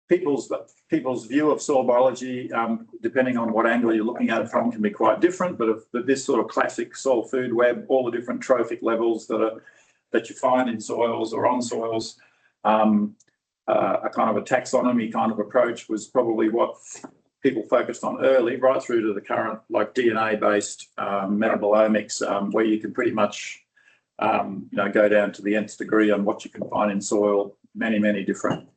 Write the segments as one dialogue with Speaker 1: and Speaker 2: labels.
Speaker 1: people's view of soil biology, depending on what angle you're looking at it from, can be quite different. But this sort of classic soil food web, all the different trophic levels that you find in soils or on soils, a kind of a taxonomy kind of approach was probably what people focused on early, right through to the current like DNA-based metabolomics, where you can pretty much go down to the nth degree on what you can find in soil, many different,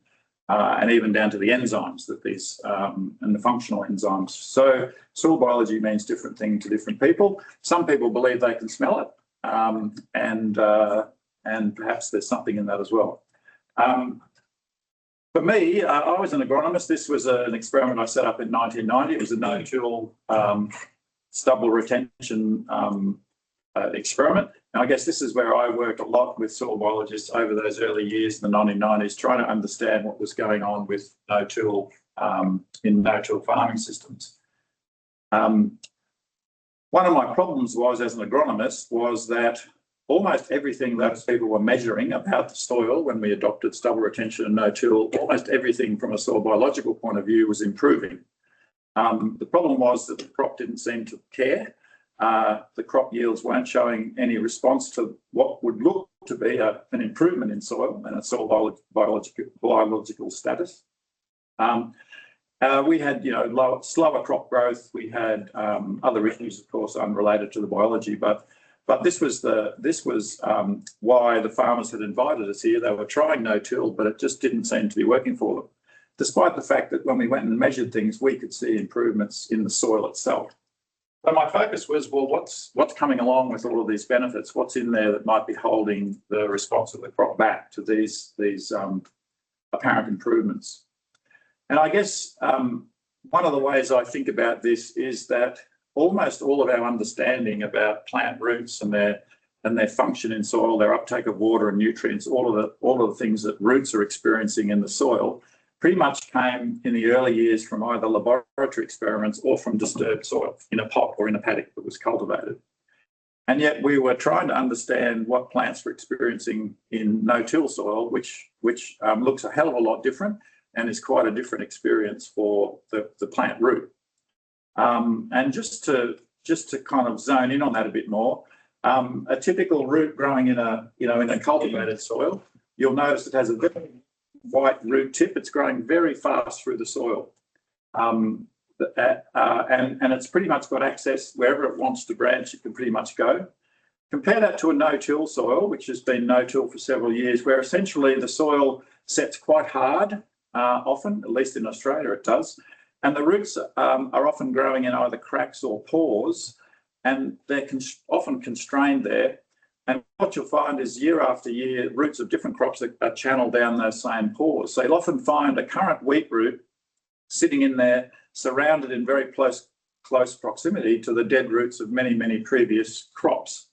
Speaker 1: and even down to the enzymes that these and the functional enzymes. So soil biology means different things to different people. Some people believe they can smell it, and perhaps there's something in that as well. For me, I was an agronomist. This was an experiment I set up in 1990. It was a no-till stubble retention experiment. And I guess this is where I worked a lot with soil biologists over those early years in the 1990s, trying to understand what was going on with no-till in no-till farming systems. One of my problems was, as an agronomist, was that almost everything those people were measuring about the soil when we adopted stubble retention and no-till, almost everything from a soil biological point of view was improving. The problem was that the crop didn't seem to care. The crop yields weren't showing any response to what would look to be an improvement in soil and its soil biological status. We had, slower crop growth. We had other issues, of course, unrelated to the biology, but this was why the farmers had invited us here. They were trying no-till, but it just didn't seem to be working for them, despite the fact that when we went and measured things, we could see improvements in the soil itself. So my focus was, well, what's coming along with all of these benefits? What's in there that might be holding the response of the crop back to these apparent improvements? And I guess one of the ways I think about this is that almost all of our understanding about plant roots and their function in soil, their uptake of water and nutrients, all of the things that roots are experiencing in the soil, pretty much came in the early years from either laboratory experiments or from disturbed soil in a pot or in a paddock that was cultivated. And yet we were trying to understand what plants were experiencing in no-till soil, which looks a hell of a lot different and is quite a different experience for the plant root. And just to kind of zone in on that a bit more, a typical root growing in a cultivated soil, you'll notice it has a very white root tip. It's growing very fast through the soil, and it's pretty much got access wherever it wants to branch. It can pretty much go. Compare that to a no-till soil, which has been no-till for several years, where essentially the soil sets quite hard. Often, at least in Australia, it does. And the roots are often growing in either cracks or pores, and they're often constrained there. And what you'll find is year after year, roots of different crops are channeled down those same pores. So you'll often find a current wheat root sitting in there, surrounded in very close proximity to the dead roots of many previous crops.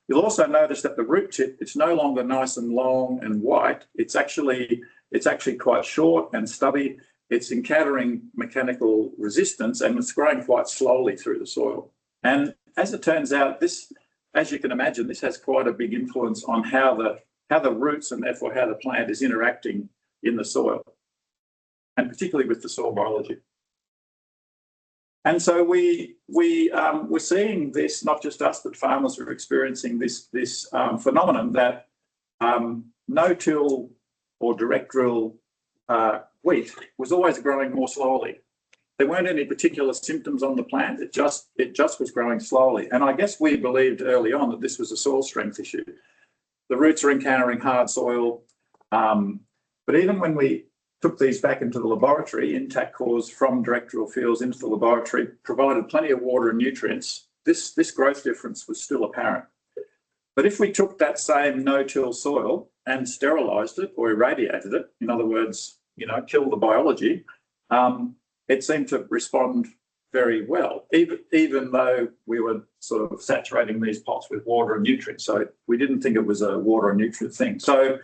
Speaker 1: You'll also notice that the root tip, it's no longer nice and long and white. It's actually quite short and stubby. It's encountering mechanical resistance, and it's growing quite slowly through the soil. And as it turns out, this, as you can imagine, this has quite a big influence on how the roots and therefore how the plant is interacting in the soil, and particularly with the soil biology. And so we're seeing this, not just us, but farmers are experiencing this phenomenon that no-till or direct drill wheat was always growing more slowly. There weren't any particular symptoms on the plant. It just was growing slowly. And I guess we believed early on that this was a soil strength issue. The roots are encountering hard soil. But even when we took these back into the laboratory, intact cores from direct drill fields into the laboratory, provided plenty of water and nutrients, this growth difference was still apparent. But if we took that same no-till soil and sterilised it or irradiated it, in other words, kill the biology, it seemed to respond very well, even though we were sort of saturating these pots with water and nutrients. So we didn't think it was a water and nutrient thing. So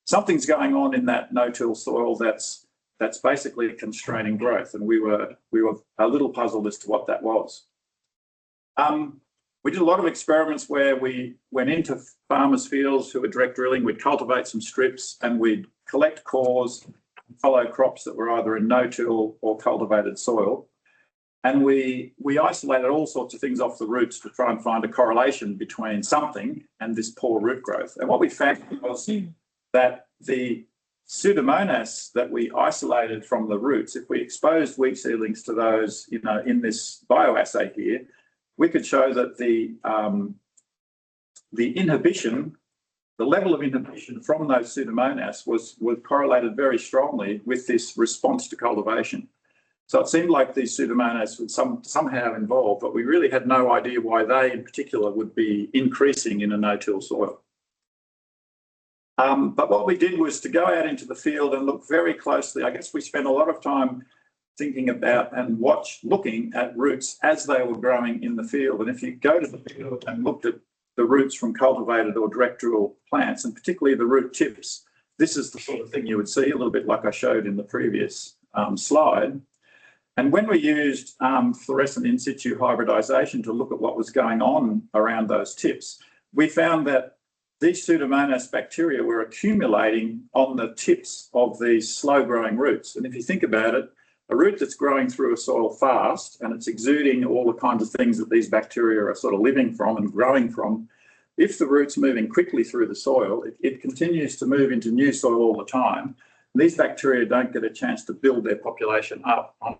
Speaker 1: something's going on in that no-till soil that's basically constraining growth, and we were a little puzzled as to what that was. We did a lot of experiments where we went into farmers' fields who were direct drilling. We'd cultivate some strips and we'd collect cores follow crops that were either in no-till or cultivated soil. And we isolated all sorts of things off the roots to try and find a correlation between something and this poor root growth. And what we found was that the Pseudomonas that we isolated from the roots, if we exposed wheat seedlings to those, in this bioassay here, we could show that the inhibition, the level of inhibition from those Pseudomonas was correlated very strongly with this response to cultivation. So it seemed like these Pseudomonas were somehow involved, but we really had no idea why they in particular would be increasing in a no-till soil. But what we did was to go out into the field and look very closely. I guess we spent a lot of time thinking about and looking at roots as they were growing in the field. And if you go to the field and looked at the roots from cultivated or direct drill plants, and particularly the root tips, this is the sort of thing you would see, a little bit like I showed in the previous slide. And when we used fluorescent in situ hybridization to look at what was going on around those tips, we found that these Pseudomonas bacteria were accumulating on the tips of these slow-growing roots. And if you think about it, a root that's growing through a soil fast and it's exuding all the kinds of things that these bacteria are sort of living from and growing from, if the root's moving quickly through the soil, it continues to move into new soil all the time. These bacteria don't get a chance to build their population up on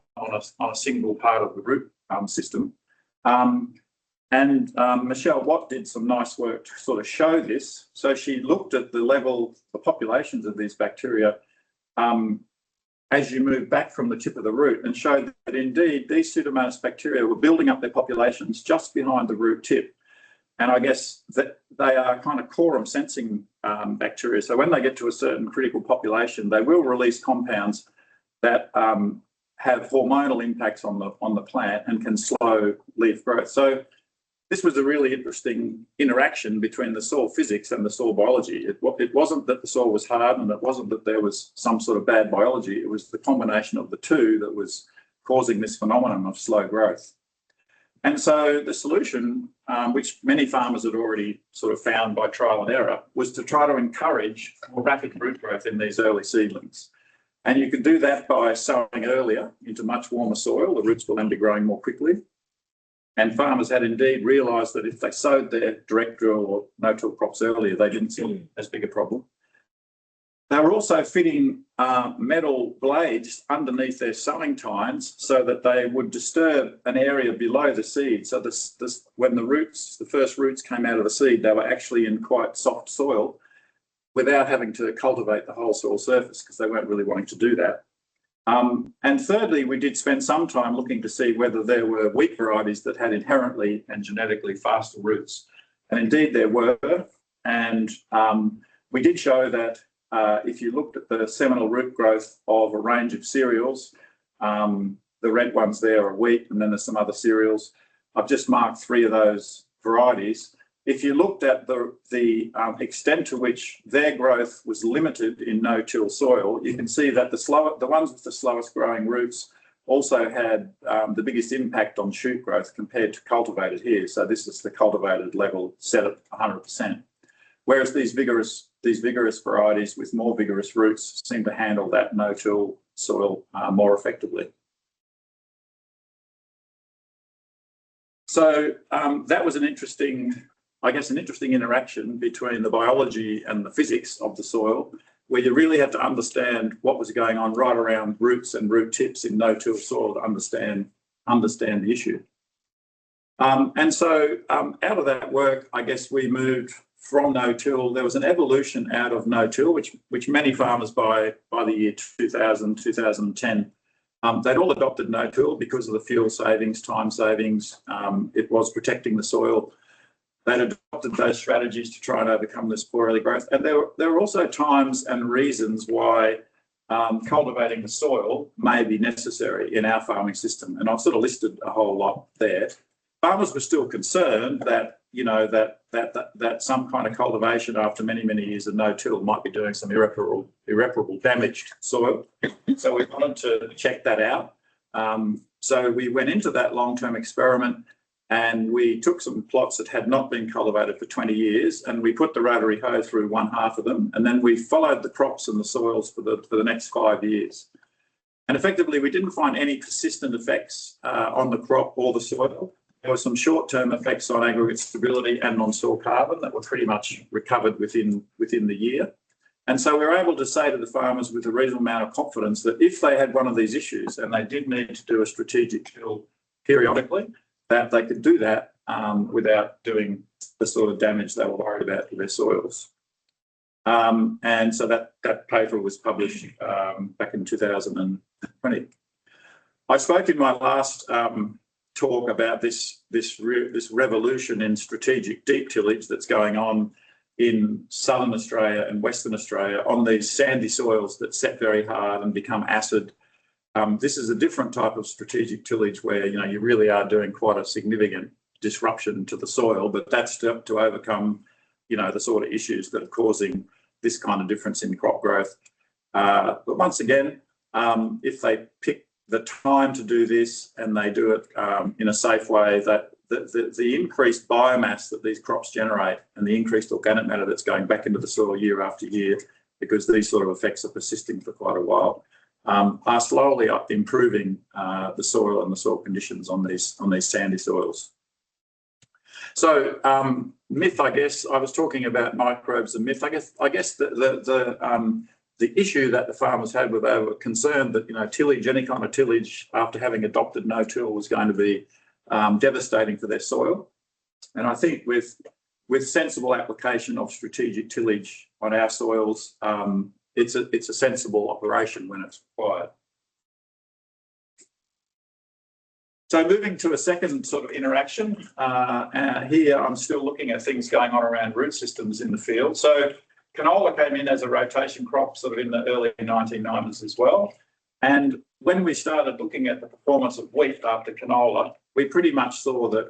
Speaker 1: a single part of the root system. Michelle Watt did some nice work to sort of show this. So she looked at the populations of these bacteria as you move back from the tip of the root, and showed that indeed these Pseudomonas bacteria were building up their populations just behind the root tip. And I guess that they are kind of quorum sensing bacteria. So when they get to a certain critical population, they will release compounds that have hormonal impacts on the plant and can slow leaf growth. So this was a really interesting interaction between the soil physics and the soil biology. It wasn't that the soil was hard, and it wasn't that there was some sort of bad biology. It was the combination of the two that was causing this phenomenon of slow growth. And so the solution, which many farmers had already sort of found by trial and error, was to try to encourage more rapid root growth in these early seedlings. And you could do that by sowing earlier into much warmer soil. The roots will then be growing more quickly. And farmers had indeed realised that if they sowed their direct drill or no-till crops earlier, they didn't see as big a problem. They were also fitting metal blades underneath their sowing tines so that they would disturb an area below the seed. So when the first roots came out of the seed, they were actually in quite soft soil without having to cultivate the whole soil surface, because they weren't really wanting to do that. And thirdly, we did spend some time looking to see whether there were wheat varieties that had inherently and genetically faster roots. And indeed there were. And we did show that if you looked at the seminal root growth of a range of cereals, the red ones there are wheat, and then there's some other cereals. I've just marked 3 of those varieties. If you looked at the extent to which their growth was limited in no-till soil, you can see that the ones with the slowest growing roots also had the biggest impact on shoot growth compared to cultivated here. So this is the cultivated level set at 100%. Whereas these vigorous varieties with more vigorous roots seem to handle that no-till soil more effectively. So that was an interesting interaction between the biology and the physics of the soil, where you really had to understand what was going on right around roots and root tips in no-till soil to understand the issue. And so out of that work, I guess we moved from no-till. There was an evolution out of no-till, which many farmers by the year 2000, 2010, they'd all adopted no-till because of the fuel savings, time savings. It was protecting the soil. They'd adopted those strategies to try and overcome this poor early growth. And there were also times and reasons why cultivating the soil may be necessary in our farming system. And I've sort of listed a whole lot there. Farmers were still concerned that, that some kind of cultivation after many, many years of no-till might be doing some irreparable damage to soil. So we wanted to check that out. So we went into that long-term experiment. And we took some plots that had not been cultivated for 20 years, and we put the rotary hoe through one half of them, and then we followed the crops and the soils for the next 5 years. And effectively, we didn't find any persistent effects on the crop or the soil. There were some short-term effects on aggregate stability and on soil carbon that were pretty much recovered within the year. And so we were able to say to the farmers with a reasonable amount of confidence that if they had one of these issues and they did need to do a strategic till periodically, that they could do that without doing the sort of damage they were worried about to their soils. And so that paper was published back in 2020. I spoke in my last talk about this revolution in strategic deep tillage that's going on in southern Australia and Western Australia on these sandy soils that set very hard and become acid. This is a different type of strategic tillage where you really are doing quite a significant disruption to the soil, but that's to overcome the sort of issues that are causing this kind of difference in crop growth. But once again, if they pick the time to do this and they do it in a safe way, that the increased biomass that these crops generate and the increased organic matter that's going back into the soil year after year, because these sort of effects are persisting for quite a while, are slowly improving the soil and the soil conditions on these sandy soils. So myth, I guess, I was talking about microbes and myth. I guess the issue that the farmers had was they were concerned that tillage, any kind of tillage, after having adopted no-till, was going to be devastating for their soil. And I think with sensible application of strategic tillage on our soils, it's a sensible operation when it's required. So moving to a second sort of interaction, here I'm still looking at things going on around root systems in the field. So canola came in as a rotation crop sort of in the early 1990s as well. And when we started looking at the performance of wheat after canola, we pretty much saw that,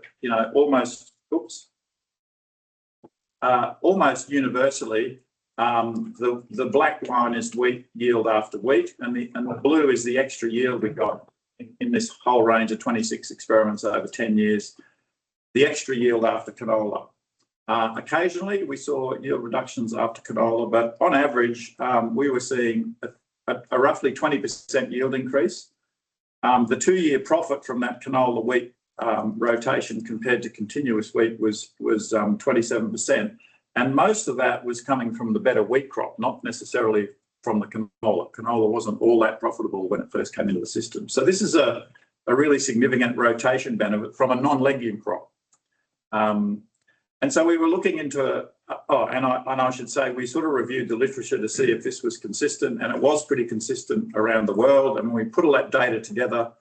Speaker 1: almost universally, the black line is wheat yield after wheat, and the blue is the extra yield we got in this whole range of 26 experiments over 10 years, the extra yield after canola. Occasionally, we saw yield reductions after canola, but on average, we were seeing a roughly 20% yield increase. The 2-year profit from that canola wheat rotation compared to continuous wheat was 27%. And most of that was coming from the better wheat crop, not necessarily from the canola. Canola wasn't all that profitable when it first came into the system. So this is a really significant rotation benefit from a non-legume crop. And so we were looking into and I should say we sort of reviewed the literature to see if this was consistent, and it was pretty consistent around the world. And when we put all that data together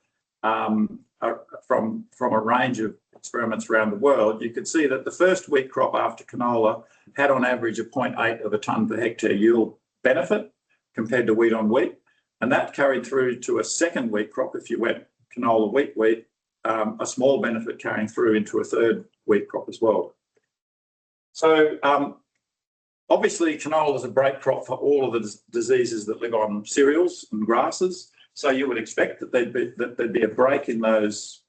Speaker 1: from a range of experiments around the world, you could see that the first wheat crop after canola had on average a 0.8 of a tonne per hectare yield benefit compared to wheat on wheat. And that carried through to a second wheat crop if you went canola wheat, a small benefit carrying through into a third wheat crop as well. So obviously canola is a break crop for all of the diseases that live on cereals and grasses. So you would expect that there'd be a break in those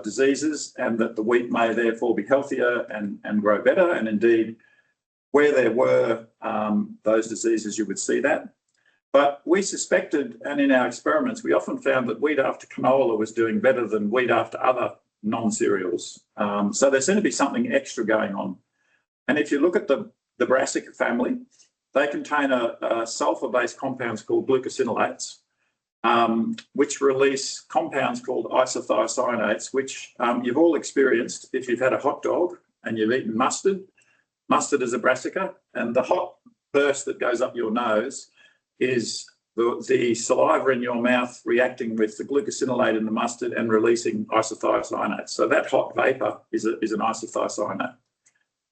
Speaker 1: diseases, and that the wheat may therefore be healthier and grow better. And indeed, where there were those diseases, you would see that. But we suspected, and in our experiments, we often found that wheat after canola was doing better than wheat after other non-cereals. So there seemed to be something extra going on. And if you look at the brassica family, they contain a sulfur-based compounds called glucosinolates, which release compounds called isothiocyanates, which you've all experienced if you've had a hot dog and you've eaten mustard. Mustard is a brassica, and the hot burst that goes up your nose is the saliva in your mouth reacting with the glucosinolate in the mustard and releasing isothiocyanates. So that hot vapour is an isothiocyanate.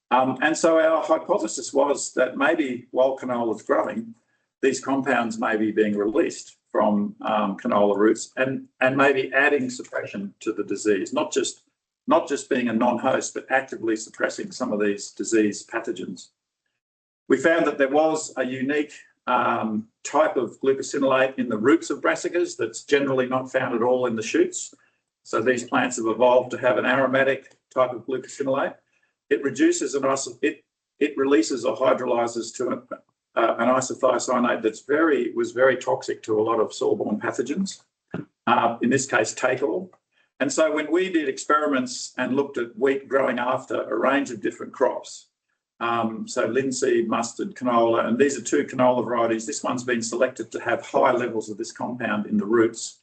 Speaker 1: And so our hypothesis was that maybe while canola is growing, these compounds may be being released from canola roots and maybe adding suppression to the disease, not just being a non-host, but actively suppressing some of these disease pathogens. We found that there was a unique type of glucosinolate in the roots of brassicas that's generally not found at all in the shoots. So these plants have evolved to have an aromatic type of glucosinolate. It reduces it releases or hydrolyzes to an isothiocyanate that was very toxic to a lot of soil-borne pathogens. In this case, Take-All. And so when we did experiments and looked at wheat growing after a range of different crops, so linseed, mustard, canola, and these are two canola varieties. This one's been selected to have high levels of this compound in the roots.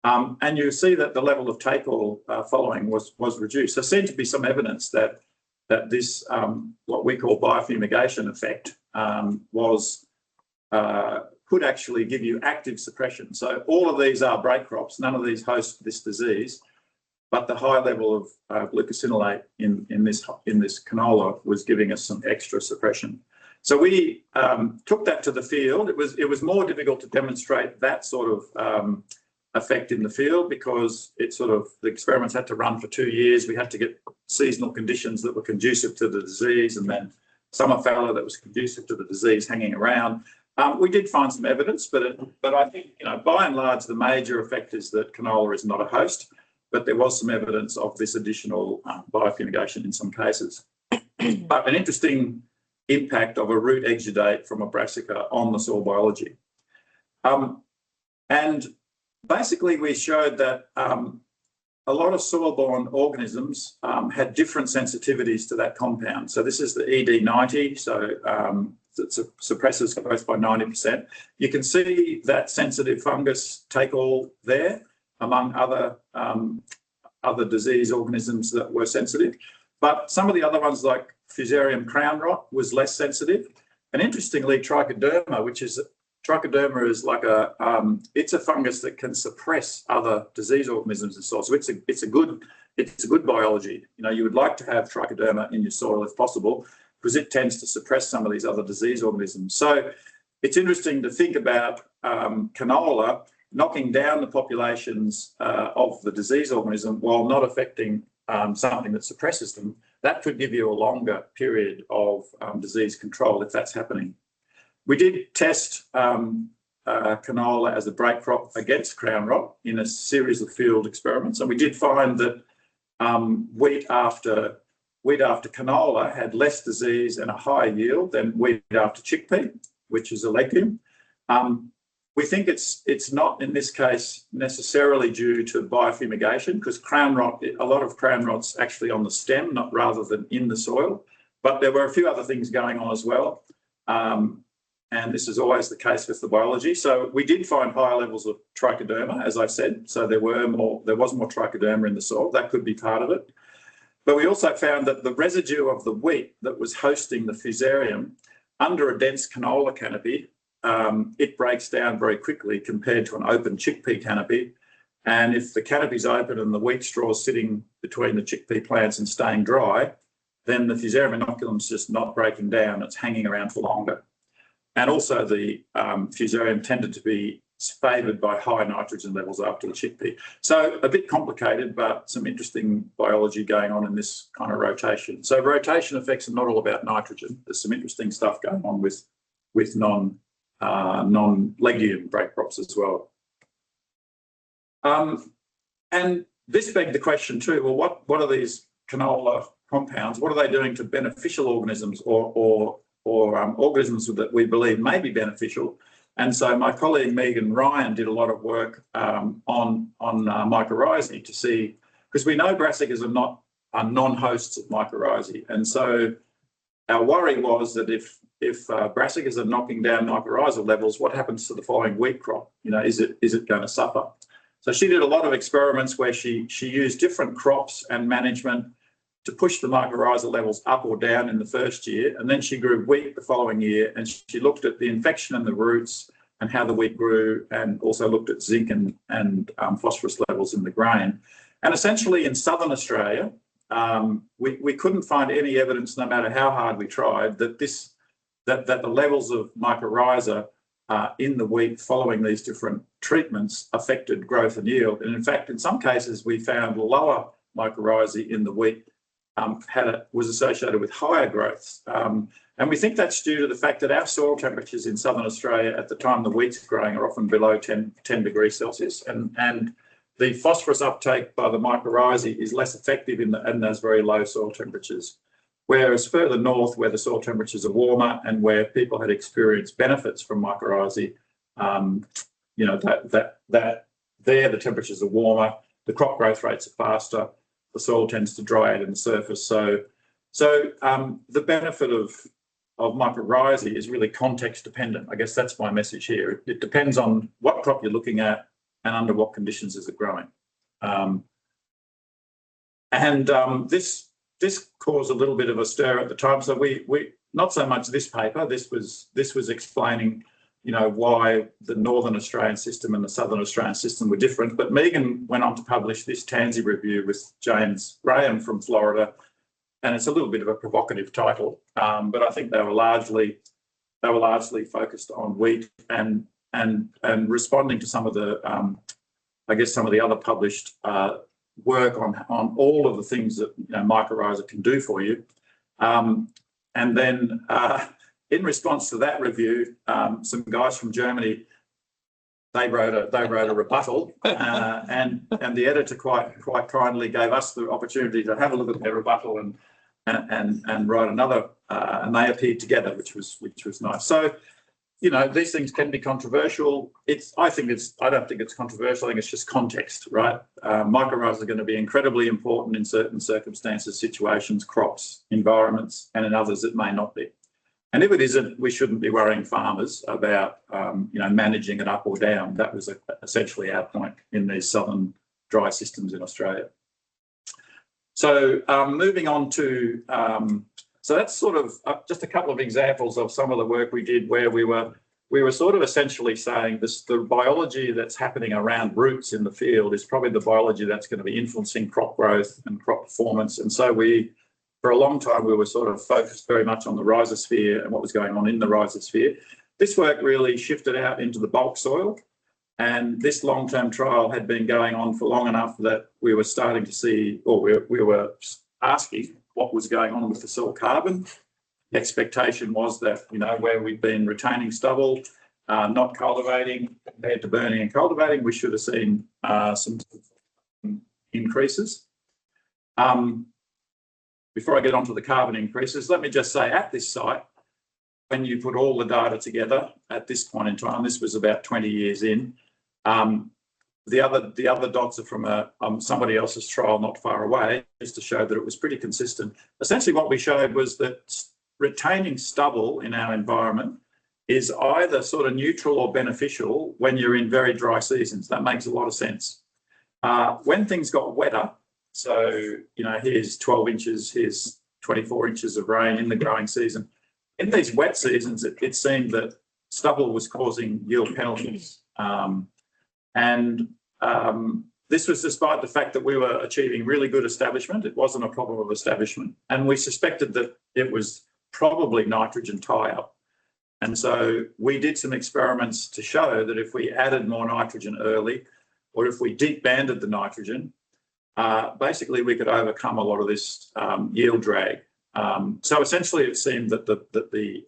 Speaker 1: And you see that the level of Take-All following was reduced. There seemed to be some evidence that this, what we call biofumigation effect, could actually give you active suppression. So all of these are break crops. None of these host this disease, but the high level of glucosinolate in this canola was giving us some extra suppression. So we took that to the field. It was more difficult to demonstrate that sort of effect in the field because the experiments had to run for 2 years. We had to get seasonal conditions that were conducive to the disease, and then summer fallow that was conducive to the disease hanging around. We did find some evidence, but I think, by and large, the major effect is that canola is not a host, but there was some evidence of this additional biofumigation in some cases. But an interesting impact of a root exudate from a brassica on the soil biology. And basically, we showed that a lot of soil-borne organisms had different sensitivities to that compound. So this is the ED90, so it suppresses growth by 90%. You can see that sensitive fungus Take-All there among other disease organisms that were sensitive. But some of the other ones like Fusarium crown rot was less sensitive. And interestingly, Trichoderma is like it's a fungus that can suppress other disease organisms in soil. So it's a good biology. You would like to have Trichoderma in your soil if possible, because it tends to suppress some of these other disease organisms. So it's interesting to think about canola knocking down the populations of the disease organism while not affecting something that suppresses them. That could give you a longer period of disease control if that's happening. We did test canola as a break crop against crown rot in a series of field experiments, and we did find that wheat after canola had less disease and a higher yield than wheat after chickpea, which is a legume. We think it's not in this case necessarily due to biofumigation, because a lot of crown rot's actually on the stem, rather than in the soil. But there were a few other things going on as well. And this is always the case with the biology. So we did find higher levels of Trichoderma, as I said. So there was more Trichoderma in the soil. That could be part of it. But we also found that the residue of the wheat that was hosting the Fusarium under a dense canola canopy, it breaks down very quickly compared to an open chickpea canopy. And if the canopy's open and the wheat straw is sitting between the chickpea plants and staying dry, then the Fusarium inoculum's just not breaking down. It's hanging around for longer. And also the Fusarium tended to be favoured by high nitrogen levels after the chickpea. So a bit complicated, but some interesting biology going on in this kind of rotation. So rotation effects are not all about nitrogen. There's some interesting stuff going on with non-legume break crops as well. And this begged the question too, well, what are these canola compounds? What are they doing to beneficial organisms or organisms that we believe may be beneficial? And so my colleague Megan Ryan did a lot of work on mycorrhizae to see, because we know brassicas are non-hosts of mycorrhizae. And so our worry was that if brassicas are knocking down mycorrhizal levels, what happens to the following wheat crop? Is it going to suffer? So she did a lot of experiments where she used different crops and management to push the mycorrhizal levels up or down in the first year. And then she grew wheat the following year, and she looked at the infection in the roots and how the wheat grew, and also looked at zinc and phosphorus levels in the grain. And essentially in southern Australia, we couldn't find any evidence, no matter how hard we tried, that the levels of mycorrhiza in the wheat following these different treatments affected growth and yield. And in fact, in some cases, we found lower mycorrhizae in the wheat was associated with higher growths. And we think that's due to the fact that our soil temperatures in southern Australia at the time the wheat's growing are often below 10 degrees Celsius. And the phosphorus uptake by the mycorrhizae is less effective in those very low soil temperatures. Whereas further north, where the soil temperatures are warmer and where people had experienced benefits from mycorrhizae, you know, that there the temperatures are warmer, the crop growth rates are faster, the soil tends to dry out in the surface. So the benefit of mycorrhizae is really context dependent. I guess that's my message here. It depends on what crop you're looking at and under what conditions is it growing. This caused a little bit of a stir at the time. So we not so much this paper. This was explaining, you know, why the Northern Australian system and the Southern Australian system were different. But Megan went on to publish this Tansey review with James Graham from Florida, and it's a little bit of a provocative title. But I think they were largely focused on wheat and responding to some of the I guess some of the other published work on all of the things that, you know, mycorrhizae can do for you. And then in response to that review, some guys from Germany, they wrote a rebuttal, and the editor quite kindly gave us the opportunity to have a look at their rebuttal and write another, and they appeared together, which was nice. So, you know, these things can be controversial. I don't think it's controversial. I think it's just context, right? Mycorrhizae are going to be incredibly important in certain circumstances, situations, crops, environments, and in others it may not be. And if it isn't, we shouldn't be worrying farmers about, you know, managing it up or down. That was essentially our point in these southern dry systems in Australia. So moving on to, so that's sort of just a couple of examples of some of the work we did where we were sort of essentially saying the biology that's happening around roots in the field is probably the biology that's going to be influencing crop growth and crop performance. And so for a long time, we were sort of focused very much on the rhizosphere and what was going on in the rhizosphere. This work really shifted out into the bulk soil. And this long-term trial had been going on for long enough that we were starting to see, or we were asking what was going on with the soil carbon. The expectation was that, you know, where we'd been retaining stubble, not cultivating, compared to burning and cultivating, we should have seen some increases. Before I get onto the carbon increases, let me just say at this site, when you put all the data together at this point in time, this was about 20 years in, the other dots are from somebody else's trial not far away, just to show that it was pretty consistent. Essentially what we showed was that retaining stubble in our environment is either sort of neutral or beneficial when you're in very dry seasons. That makes a lot of sense. When things got wetter, so, you know, here's 12 inches, here's 24 inches of rain in the growing season. In these wet seasons, it seemed that stubble was causing yield penalties. This was despite the fact that we were achieving really good establishment. It wasn't a problem of establishment. And we suspected that it was probably nitrogen tie-up. And so we did some experiments to show that if we added more nitrogen early, or if we deep banded the nitrogen, basically we could overcome a lot of this yield drag. So essentially it seemed that the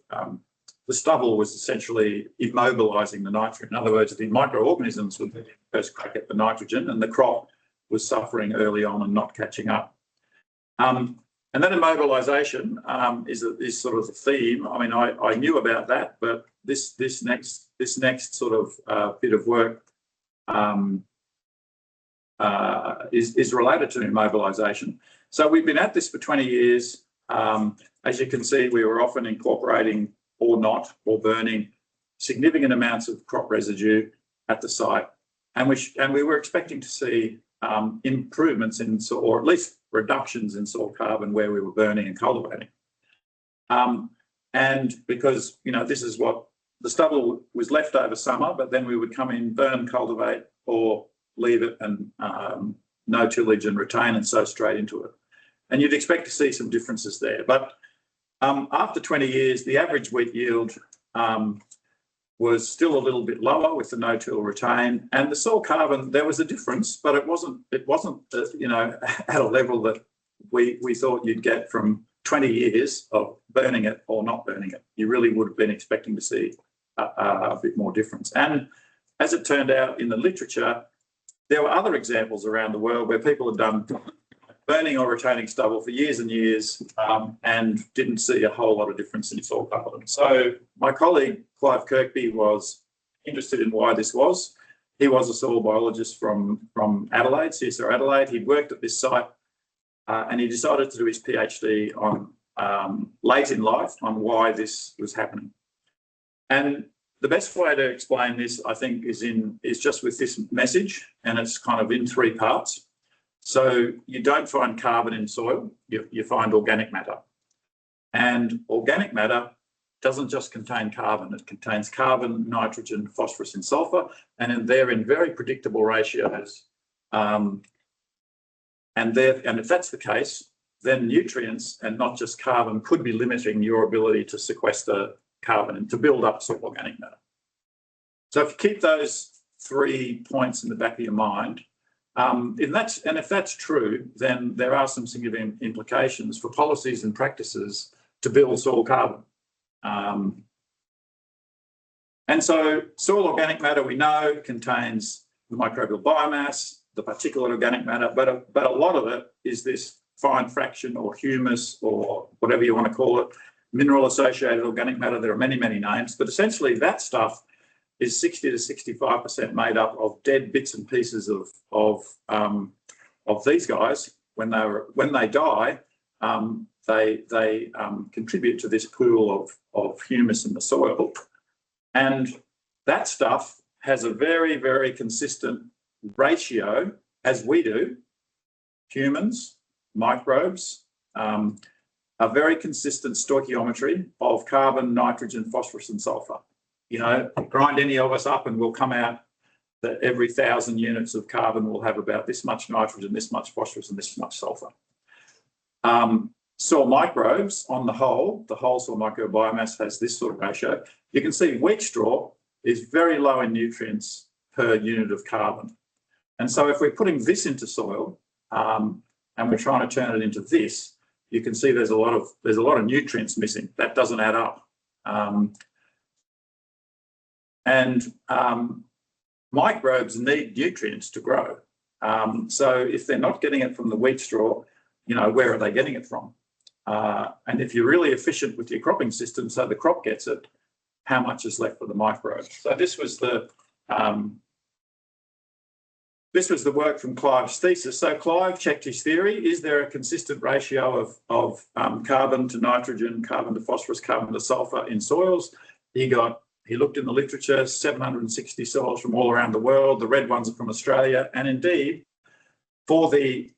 Speaker 1: stubble was essentially immobilising the nitrogen. In other words, the microorganisms would first crack at the nitrogen and the crop was suffering early on and not catching up. And then immobilisation is sort of the theme. I mean, I knew about that, but this next sort of bit of work is related to immobilisation. So we've been at this for 20 years. As you can see, we were often incorporating or not, or burning significant amounts of crop residue at the site. And we were expecting to see improvements in, or at least reductions in soil carbon where we were burning and cultivating. And because, you know, this is what the stubble was left over summer, but then we would come in, burn, cultivate, or leave it and no tillage and retain and sow straight into it. And you'd expect to see some differences there. But after 20 years, the average wheat yield was still a little bit lower with the no-till retain, and the soil carbon, there was a difference, but it wasn't you know, at a level that we thought you'd get from 20 years of burning it or not burning it. You really would have been expecting to see a bit more difference. And as it turned out in the literature, there were other examples around the world where people had done burning or retaining stubble for years and years and didn't see a whole lot of difference in soil carbon. So my colleague, Clive Kirkby, was interested in why this was. He was a soil biologist from Adelaide, CSR Adelaide. He'd worked at this site and he decided to do his PhD on late in life on why this was happening. And the best way to explain this, I think, is just with this message, and it's kind of in three parts. So you don't find carbon in soil, you find organic matter. And organic matter doesn't just contain carbon, it contains carbon, nitrogen, phosphorus and sulfur, and they're in very predictable ratios. And if that's the case, then nutrients and not just carbon could be limiting your ability to sequester carbon and to build up soil organic matter. So if you keep those 3 points in the back of your mind, if that's true, then there are some significant implications for policies and practices to build soil carbon. And so soil organic matter, we know, contains the microbial biomass, the particulate organic matter, but a lot of it is this fine fraction or humus or whatever you want to call it, mineral associated organic matter. There are many, many names, but essentially that stuff is 60 to 65% made up of dead bits and pieces of these guys. When they die, they contribute to this pool of humus in the soil, and that stuff has a very, very consistent ratio, as we do, humans, microbes, a very consistent stoichiometry of carbon, nitrogen, phosphorus and sulfur. You know, grind any of us up and we'll come out that every 1,000 units of carbon will have about this much nitrogen, this much phosphorus and this much sulfur. Soil microbes on the whole soil microbiomass has this sort of ratio. You can see wheat straw is very low in nutrients per unit of carbon. And so if we're putting this into soil and we're trying to turn it into this, you can see there's a lot of nutrients missing. That doesn't add up. Microbes need nutrients to grow. So if they're not getting it from the wheat straw, you know, where are they getting it from? And if you're really efficient with your cropping system, so the crop gets it, how much is left for the microbes? So this was the work from Clive's thesis. So Clive checked his theory. Is there a consistent ratio of carbon to nitrogen, carbon to phosphorus, carbon to sulfur in soils? He looked in the literature, 760 soils from all around the world. The red ones are from Australia. And indeed, for the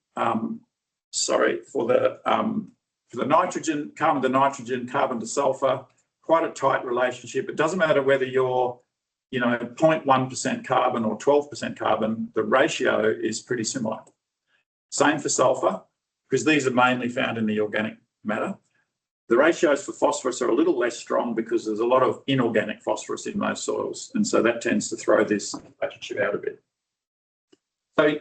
Speaker 1: nitrogen, carbon to nitrogen, carbon to sulfur, quite a tight relationship. It doesn't matter whether you're, 0.1% carbon or 12% carbon, the ratio is pretty similar. Same for sulfur, because these are mainly found in the organic matter. The ratios for phosphorus are a little less strong because there's a lot of inorganic phosphorus in most soils. And so that tends to throw this relationship out a bit.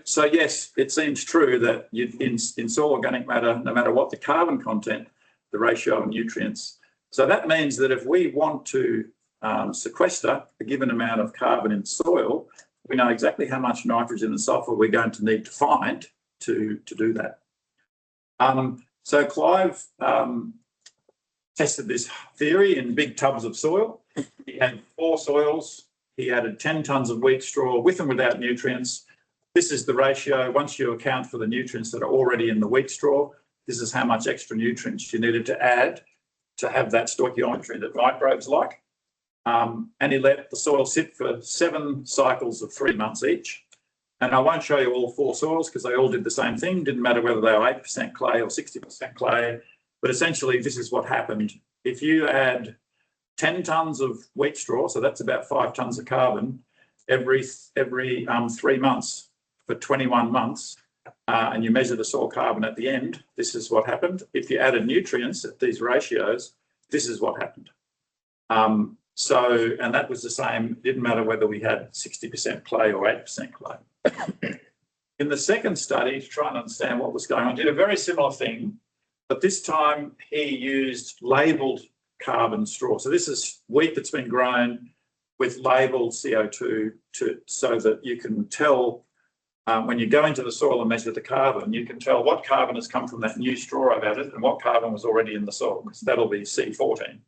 Speaker 1: So yes, it seems true that in soil organic matter, no matter what the carbon content, the ratio of nutrients. So that means that if we want to sequester a given amount of carbon in soil, we know exactly how much nitrogen and sulfur we're going to need to find to do that. So Clive tested this theory in big tubs of soil. He had 4 soils. He added 10 tonnes of wheat straw with and without nutrients. This is the ratio. Once you account for the nutrients that are already in the wheat straw, this is how much extra nutrients you needed to add to have that stoichiometry that microbes like. And he let the soil sit for 7 cycles of 3 months each. And I won't show you all 4 soils because they all did the same thing. Didn't matter whether they were 8% clay or 60% clay. But essentially, this is what happened. If you add 10 tonnes of wheat straw, so that's about 5 tonnes of carbon, every 3 months for 21 months, and you measure the soil carbon at the end, this is what happened. If you added nutrients at these ratios, this is what happened. And that was the same. It didn't matter whether we had 60% clay or 8% clay. In the second study, to try and understand what was going on, did a very similar thing, but this time he used labelled carbon straw. So this is wheat that's been grown with labelled CO2 so that you can tell when you go into the soil and measure the carbon, you can tell what carbon has come from that new straw I've added and what carbon was already in the soil, because that'll be C14.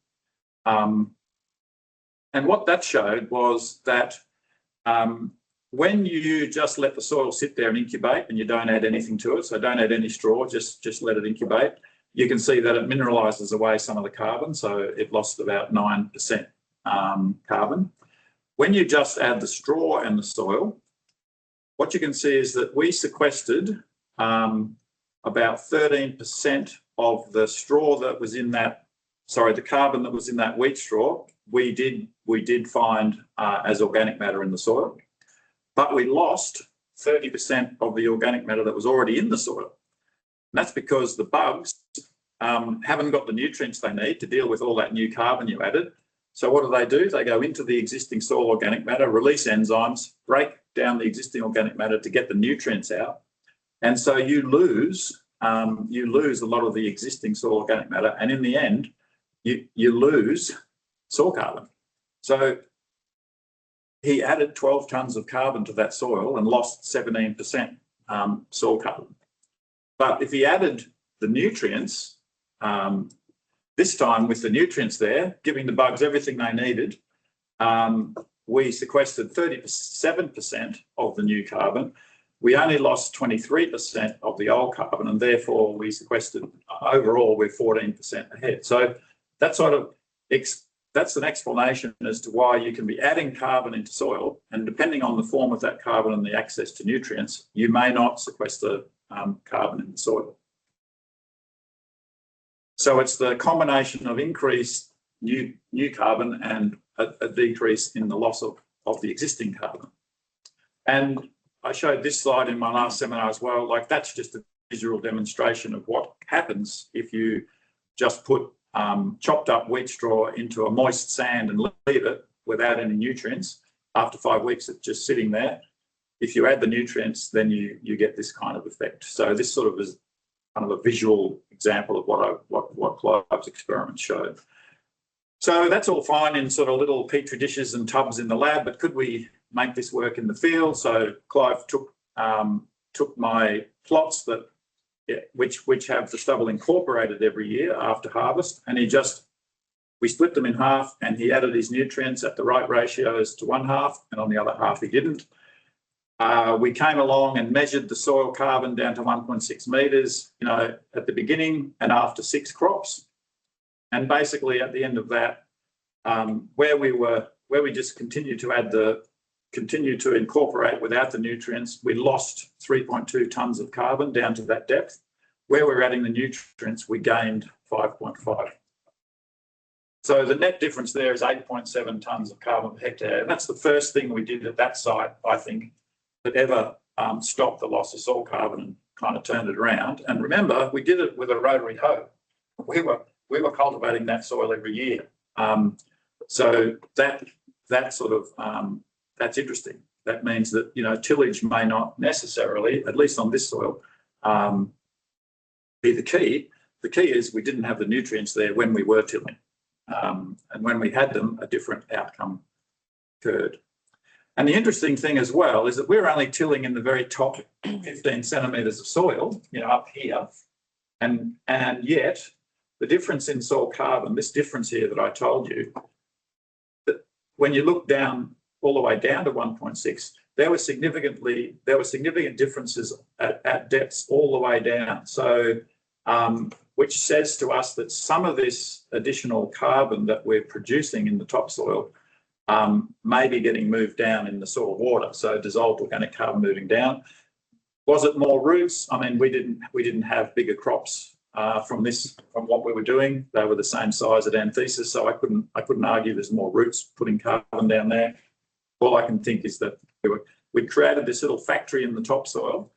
Speaker 1: And what that showed was that when you just let the soil sit there and incubate and you don't add anything to it, so don't add any straw, just let it incubate, you can see that it mineralises away some of the carbon, so it lost about 9% carbon. When you just add the straw and the soil, what you can see is that we sequestered about 13% of the straw that was in that, the carbon that was in that wheat straw, we did find as organic matter in the soil, but we lost 30% of the organic matter that was already in the soil. And that's because the bugs haven't got the nutrients they need to deal with all that new carbon you added. So what do? They go into the existing soil organic matter, release enzymes, break down the existing organic matter to get the nutrients out. And so you lose a lot of the existing soil organic matter. And in the end, you lose soil carbon. So he added 12 tonnes of carbon to that soil and lost 17% soil carbon. But if he added the nutrients, this time with the nutrients there, giving the bugs everything they needed, we sequestered 37% of the new carbon. We only lost 23% of the old carbon, and therefore we sequestered overall we're 14% ahead. So that sort of that's an explanation as to why you can be adding carbon into soil, and depending on the form of that carbon and the access to nutrients, you may not sequester carbon in the soil. So it's the combination of increased new carbon and a decrease in the loss of the existing carbon. And I showed this slide in my last seminar as well. Like, that's just a visual demonstration of what happens if you just put chopped up wheat straw into a moist sand and leave it without any nutrients. After 5 weeks, it's just sitting there. If you add the nutrients, then you get this kind of effect. So this sort of is kind of a visual example of what Clive's experiments showed. So that's all fine in sort of little petri dishes and tubs in the lab, but could we make this work in the field? So Clive took my plots that which have the stubble incorporated every year after harvest, and we split them in half, and he added his nutrients at the right ratios to one half, and on the other half he didn't. We came along and measured the soil carbon down to 1.6 metres, at the beginning and after 6 crops. And basically at the end of that, where we just continued to incorporate without the nutrients, we lost 3.2 tonnes of carbon down to that depth. Where we're adding the nutrients, we gained 5.5. So the net difference there is 8.7 tonnes of carbon per hectare. And that's the first thing we did at that site, I think, that ever stopped the loss of soil carbon and kind of turned it around. And remember, we did it with a rotary hoe. We were cultivating that soil every year. So that sort of that's interesting. That means that tillage may not necessarily, at least on this soil, be the key. The key is we didn't have the nutrients there when we were tilling, and when we had them, a different outcome occurred. And the interesting thing as well is that we're only tilling in the very top 15 centimetres of soil, up here, and yet the difference in soil carbon, this difference here that I told you, that when you look down all the way down to 1.6, there were significant differences at depths all the way down. So, which says to us that some of this additional carbon that we're producing in the topsoil may be getting moved down in the soil water. So dissolved organic carbon moving down. Was it more roots? I mean, we didn't have bigger crops from what we were doing. They were the same size at anthesis, so I couldn't argue there's more roots putting carbon down there. All I can think is that we created this little factory in the topsoil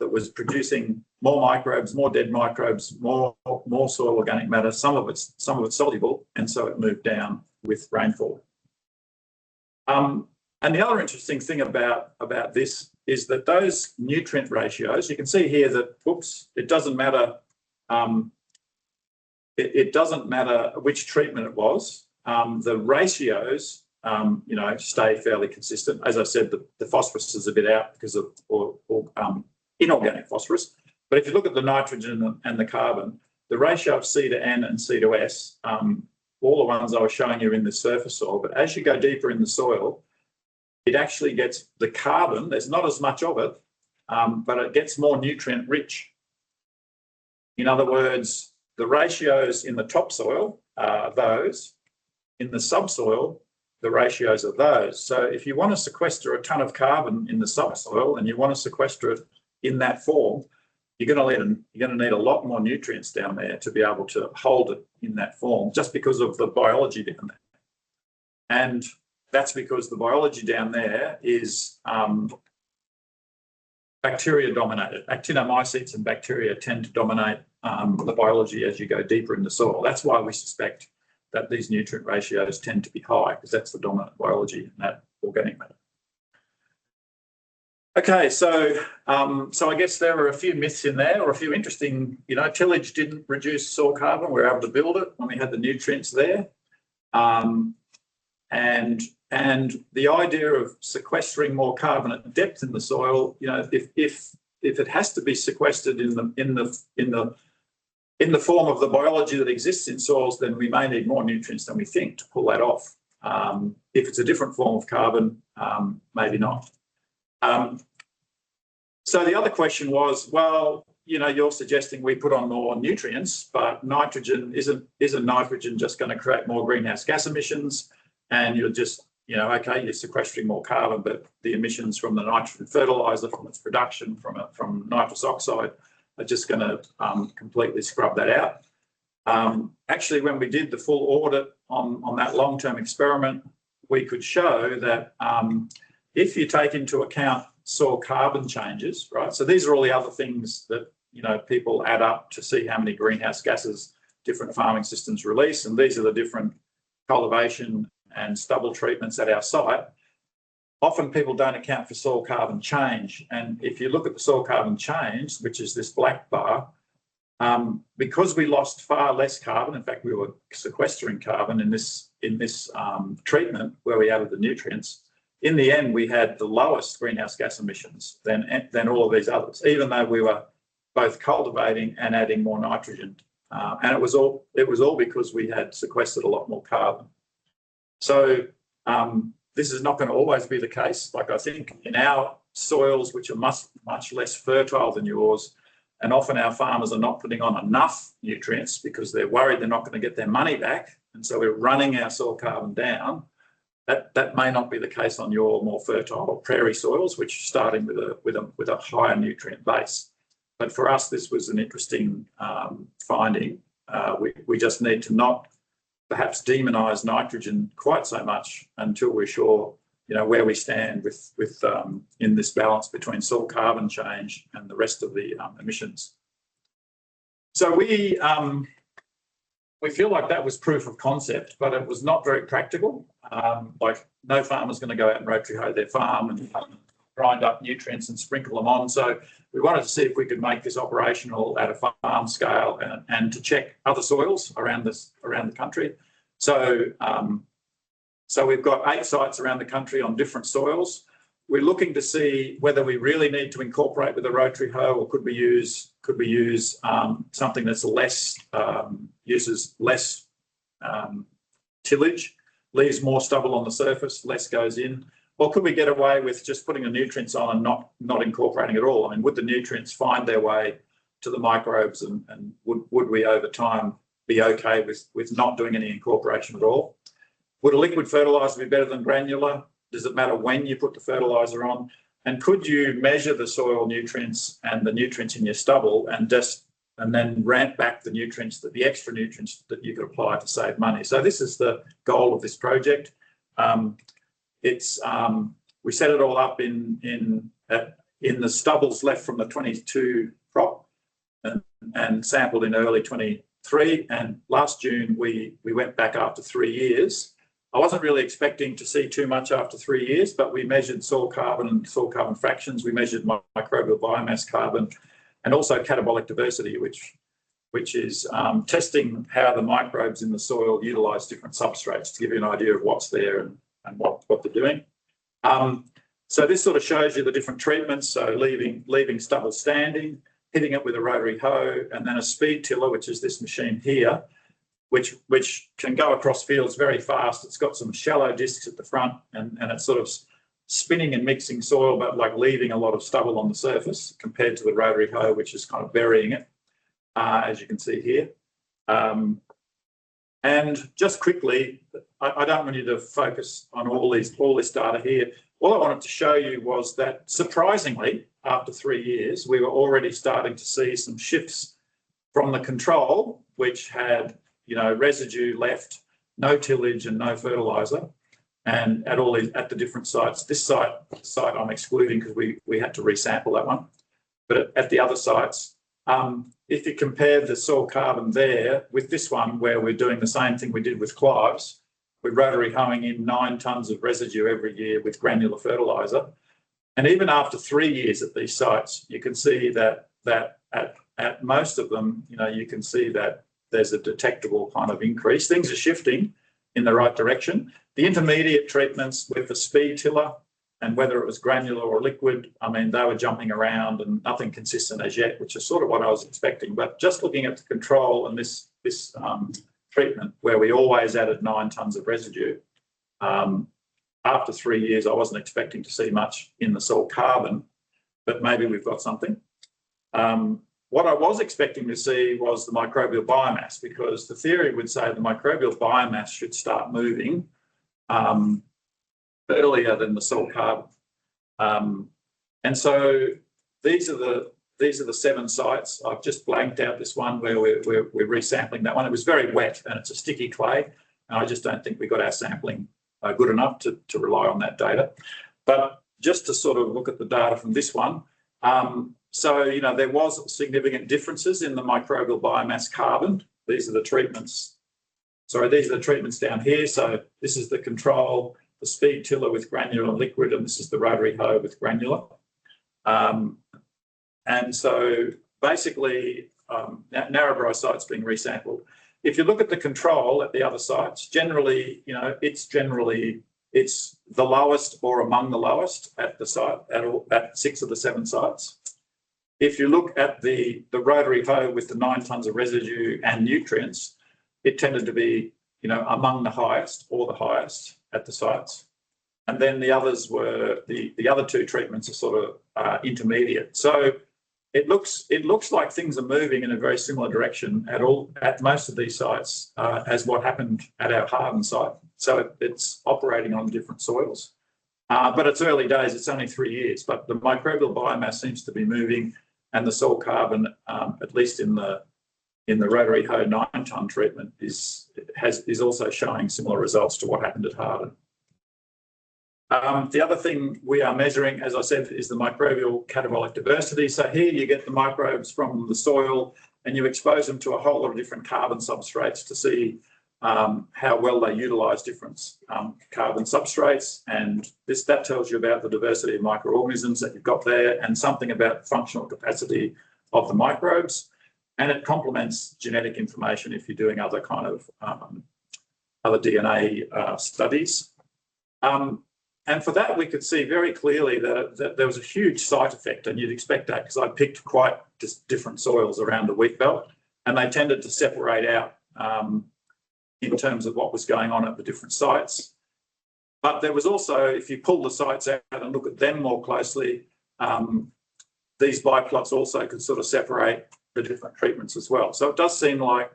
Speaker 1: that was producing more microbes, more dead microbes, more soil organic matter. Some of it's soluble, and so it moved down with rainfall. And the other interesting thing about this is that those nutrient ratios, you can see here that, it doesn't matter. It doesn't matter which treatment it was. The ratios stay fairly consistent. As I said, the phosphorus is a bit out because of inorganic phosphorus. But if you look at the nitrogen and the carbon, the ratio of C to N and C to S, all the ones I was showing you in the surface soil, but as you go deeper in the soil, it actually gets the carbon, there's not as much of it, but it gets more nutrient rich. In other words, the ratios in the topsoil are those, in the subsoil, the ratios are those. So if you want to sequester a ton of carbon in the subsoil and you want to sequester it in that form, you're going to need a lot more nutrients down there to be able to hold it in that form, just because of the biology down there. And that's because the biology down there is bacteria dominated. Actinomycetes and bacteria tend to dominate the biology as you go deeper in the soil. That's why we suspect that these nutrient ratios tend to be high, because that's the dominant biology in that organic matter. Okay, so I guess there are a few myths in there, or a few interesting, tillage didn't reduce soil carbon. We were able to build it when we had the nutrients there. And the idea of sequestering more carbon at depth in the soil, if it has to be sequestered in the form of the biology that exists in soils, then we may need more nutrients than we think to pull that off. If it's a different form of carbon, maybe not. So the other question was, well, you're suggesting we put on more nutrients, but nitrogen isn't nitrogen just going to create more greenhouse gas emissions? And you're just, okay, you're sequestering more carbon, but the emissions from the nitrogen fertilizer, from its production, from nitrous oxide, are just going to completely scrub that out. Actually, when we did the full audit on that long-term experiment, we could show that if you take into account soil carbon changes, right? So these are all the other things that, people add up to see how many greenhouse gases different farming systems release. And these are the different cultivation and stubble treatments at our site. Often people don't account for soil carbon change. And if you look at the soil carbon change, which is this black bar, because we lost far less carbon, in fact, we were sequestering carbon in this treatment where we added the nutrients. In the end, we had the lowest greenhouse gas emissions than all of these others, even though we were both cultivating and adding more nitrogen. And it was all because we had sequestered a lot more carbon. So this is not going to always be the case. Like, I think in our soils, which are much less fertile than yours, and often our farmers are not putting on enough nutrients because they're worried they're not going to get their money back, and so we're running our soil carbon down. That may not be the case on your more fertile prairie soils, which are starting with a higher nutrient base. But for us, this was an interesting finding. We just need to not perhaps demonise nitrogen quite so much until we're sure, where we stand with in this balance between soil carbon change and the rest of the emissions. So we feel like that was proof of concept, but it was not very practical. Like, no farmer's going to go out and rotary hoe their farm and grind up nutrients and sprinkle them on. So we wanted to see if we could make this operational at a farm scale and to check other soils around the country. So we've got 8 sites around the country on different soils. We're looking to see whether we really need to incorporate with a rotary hoe, or could we use something that's uses less tillage, leaves more stubble on the surface, less goes in, or could we get away with just putting the nutrients on and not incorporating at all? I mean, would the nutrients find their way to the microbes, and would we over time be okay with not doing any incorporation at all? Would a liquid fertiliser be better than granular? Does it matter when you put the fertiliser on? And could you measure the soil nutrients and the nutrients in your stubble and then ramp back the extra nutrients that you could apply to save money? So this is the goal of this project. We set it all up in the stubbles left from the 22 crop and sampled in early 23. And last June we went back after 3 years. I wasn't really expecting to see too much after 3 years, but we measured soil carbon and soil carbon fractions. We measured microbial biomass carbon, and also catabolic diversity, which is testing how the microbes in the soil utilise different substrates to give you an idea of what's there and what they're doing. So this sort of shows you the different treatments. So leaving stubble standing, hitting it with a rotary hoe, and then a speed tiller, which is this machine here, which can go across fields very fast. It's got some shallow discs at the front, and it's sort of spinning and mixing soil, but like leaving a lot of stubble on the surface compared to the rotary hoe, which is kind of burying it, as you can see here. And just quickly, I don't want you to focus on all this data here. All I wanted to show you was that, surprisingly, after 3 years, we were already starting to see some shifts from the control, which had, residue left, no tillage and no fertiliser, and at the different sites. This site I'm excluding because we had to resample that one. But at the other sites, if you compare the soil carbon there with this one, where we're doing the same thing we did with Clives, we're rotary hoeing in 9 tonnes of residue every year with granular fertiliser. And even after 3 years at these sites, you can see that at most of them, you can see that there's a detectable kind of increase. Things are shifting in the right direction. The intermediate treatments with the speed tiller, and whether it was granular or liquid, I mean, they were jumping around and nothing consistent as yet, which is sort of what I was expecting. But just looking at the control and this treatment, where we always added 9 tonnes of residue, after 3 years, I wasn't expecting to see much in the soil carbon, but maybe we've got something. What I was expecting to see was the microbial biomass, because the theory would say the microbial biomass should start moving earlier than the soil carbon. And so these are the 7 sites. I've just blanked out this one where we're resampling that one. It was very wet and it's a sticky clay, and I just don't think we got our sampling good enough to rely on that data. But just to sort of look at the data from this one, so there was significant differences in the microbial biomass carbon. These are the treatments. Sorry, these are the treatments down here. So this is the control, the speed tiller with granular and liquid, and this is the rotary hoe with granular. And so basically, Narrabri site's being resampled. If you look at the control at the other sites, generally, it's the lowest or among the lowest at the site, at 6 of the 7 sites. If you look at the rotary hoe with the 9 tonnes of residue and nutrients, it tended to be, among the highest or the highest at the sites. And then the others were, the other 2 treatments are sort of intermediate. So it looks like things are moving in a very similar direction at most of these sites as what happened at our Harden site. So it's operating on different soils. But it's early days, it's only 3 years, but the microbial biomass seems to be moving, and the soil carbon, at least in the rotary hoe 9-tonne treatment, is also showing similar results to what happened at Harden. The other thing we are measuring, as I said, is the microbial catabolic diversity. So here you get the microbes from the soil and you expose them to a whole lot of different carbon substrates to see how well they utilise different carbon substrates. And that tells you about the diversity of microorganisms that you've got there, and something about the functional capacity of the microbes. And it complements genetic information if you're doing other kind of other DNA studies. And for that, we could see very clearly that there was a huge site effect, and you'd expect that because I picked quite different soils around the wheat belt, and they tended to separate out in terms of what was going on at the different sites. But there was also, if you pull the sites out and look at them more closely, these biplots also could sort of separate the different treatments as well. So it does seem like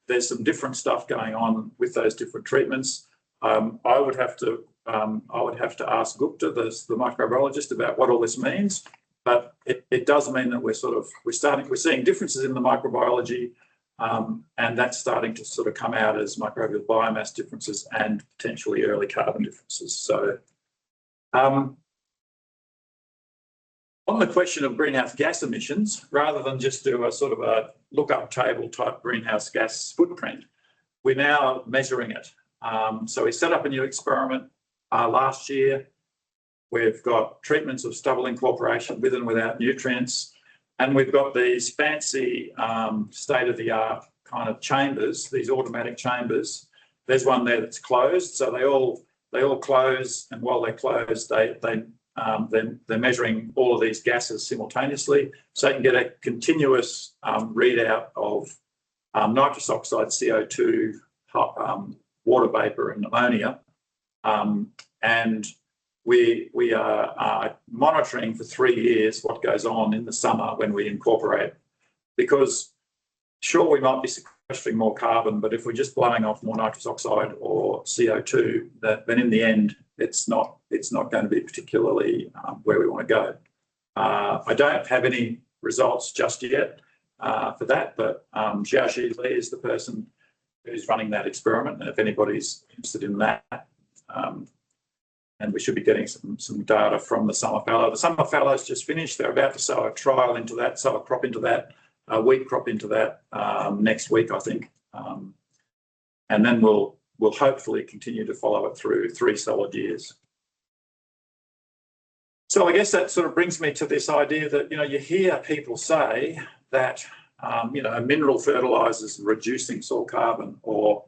Speaker 1: there's some different stuff going on with those different treatments. I would have to ask Gupta, the microbiologist, about what all this means. But it does mean that we're seeing differences in the microbiology, and that's starting to sort of come out as microbial biomass differences and potentially early carbon differences. So on the question of greenhouse gas emissions, rather than just do a sort of a lookup table type greenhouse gas footprint, we're now measuring it. So we set up a new experiment last year. We've got treatments of stubble incorporation with and without nutrients, and we've got these fancy state-of-the-art kind of chambers, these automatic chambers. There's one there that's closed, so they all close, and while they're closed, they're measuring all of these gases simultaneously, so you can get a continuous readout of nitrous oxide, CO2, water vapour, and ammonia, and we are monitoring for 3 years what goes on in the summer when we incorporate, because sure, we might be sequestering more carbon, but if we're just blowing off more nitrous oxide or CO2, then in the end, it's not going to be particularly where we want to go. I don't have any results just yet for that, but Xiaoxi Li is the person who's running that experiment, and if anybody's interested in that, and we should be getting some data from the summer fallow. The summer fallow's just finished. They're about to sow a trial into that, sow a crop into that, a wheat crop into that next week, I think, and then we'll hopefully continue to follow it through 3 solid years. So I guess that sort of brings me to this idea that, you know, you hear people say that, you know, mineral fertilizers are reducing soil carbon, or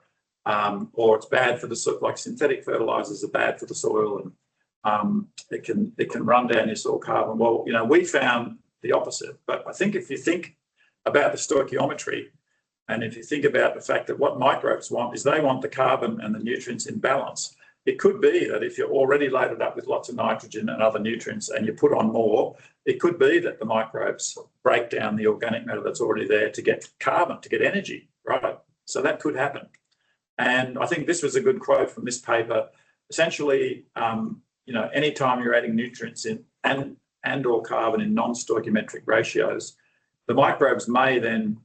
Speaker 1: it's bad for the soil, like synthetic fertilizers are bad for the soil, and it can run down your soil carbon. Well, you know, we found the opposite. But I think if you think about the stoichiometry, and if you think about the fact that what microbes want is they want the carbon and the nutrients in balance, it could be that if you're already loaded up with lots of nitrogen and other nutrients and you put on more, it could be that the microbes break down the organic matter that's already there to get carbon, to get energy, right? So that could happen. And I think this was a good quote from this paper. Essentially, you know, anytime you're adding nutrients in and or carbon in non-stoichiometric ratios, the microbes may then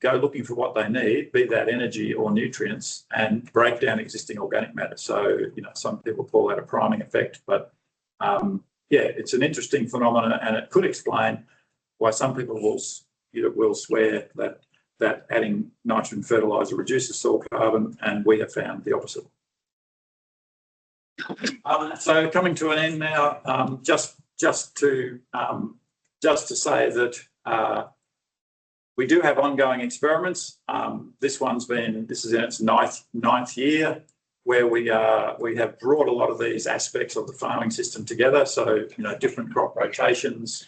Speaker 1: go looking for what they need, be that energy or nutrients, and break down existing organic matter. So, you know, some people call that a priming effect, but yeah, it's an interesting phenomenon, and it could explain why some people will swear that adding nitrogen fertiliser reduces soil carbon, and we have found the opposite. So coming to an end now, just to say that we do have ongoing experiments. This is in its ninth year, where we have brought a lot of these aspects of the farming system together. So, you know, different crop rotations,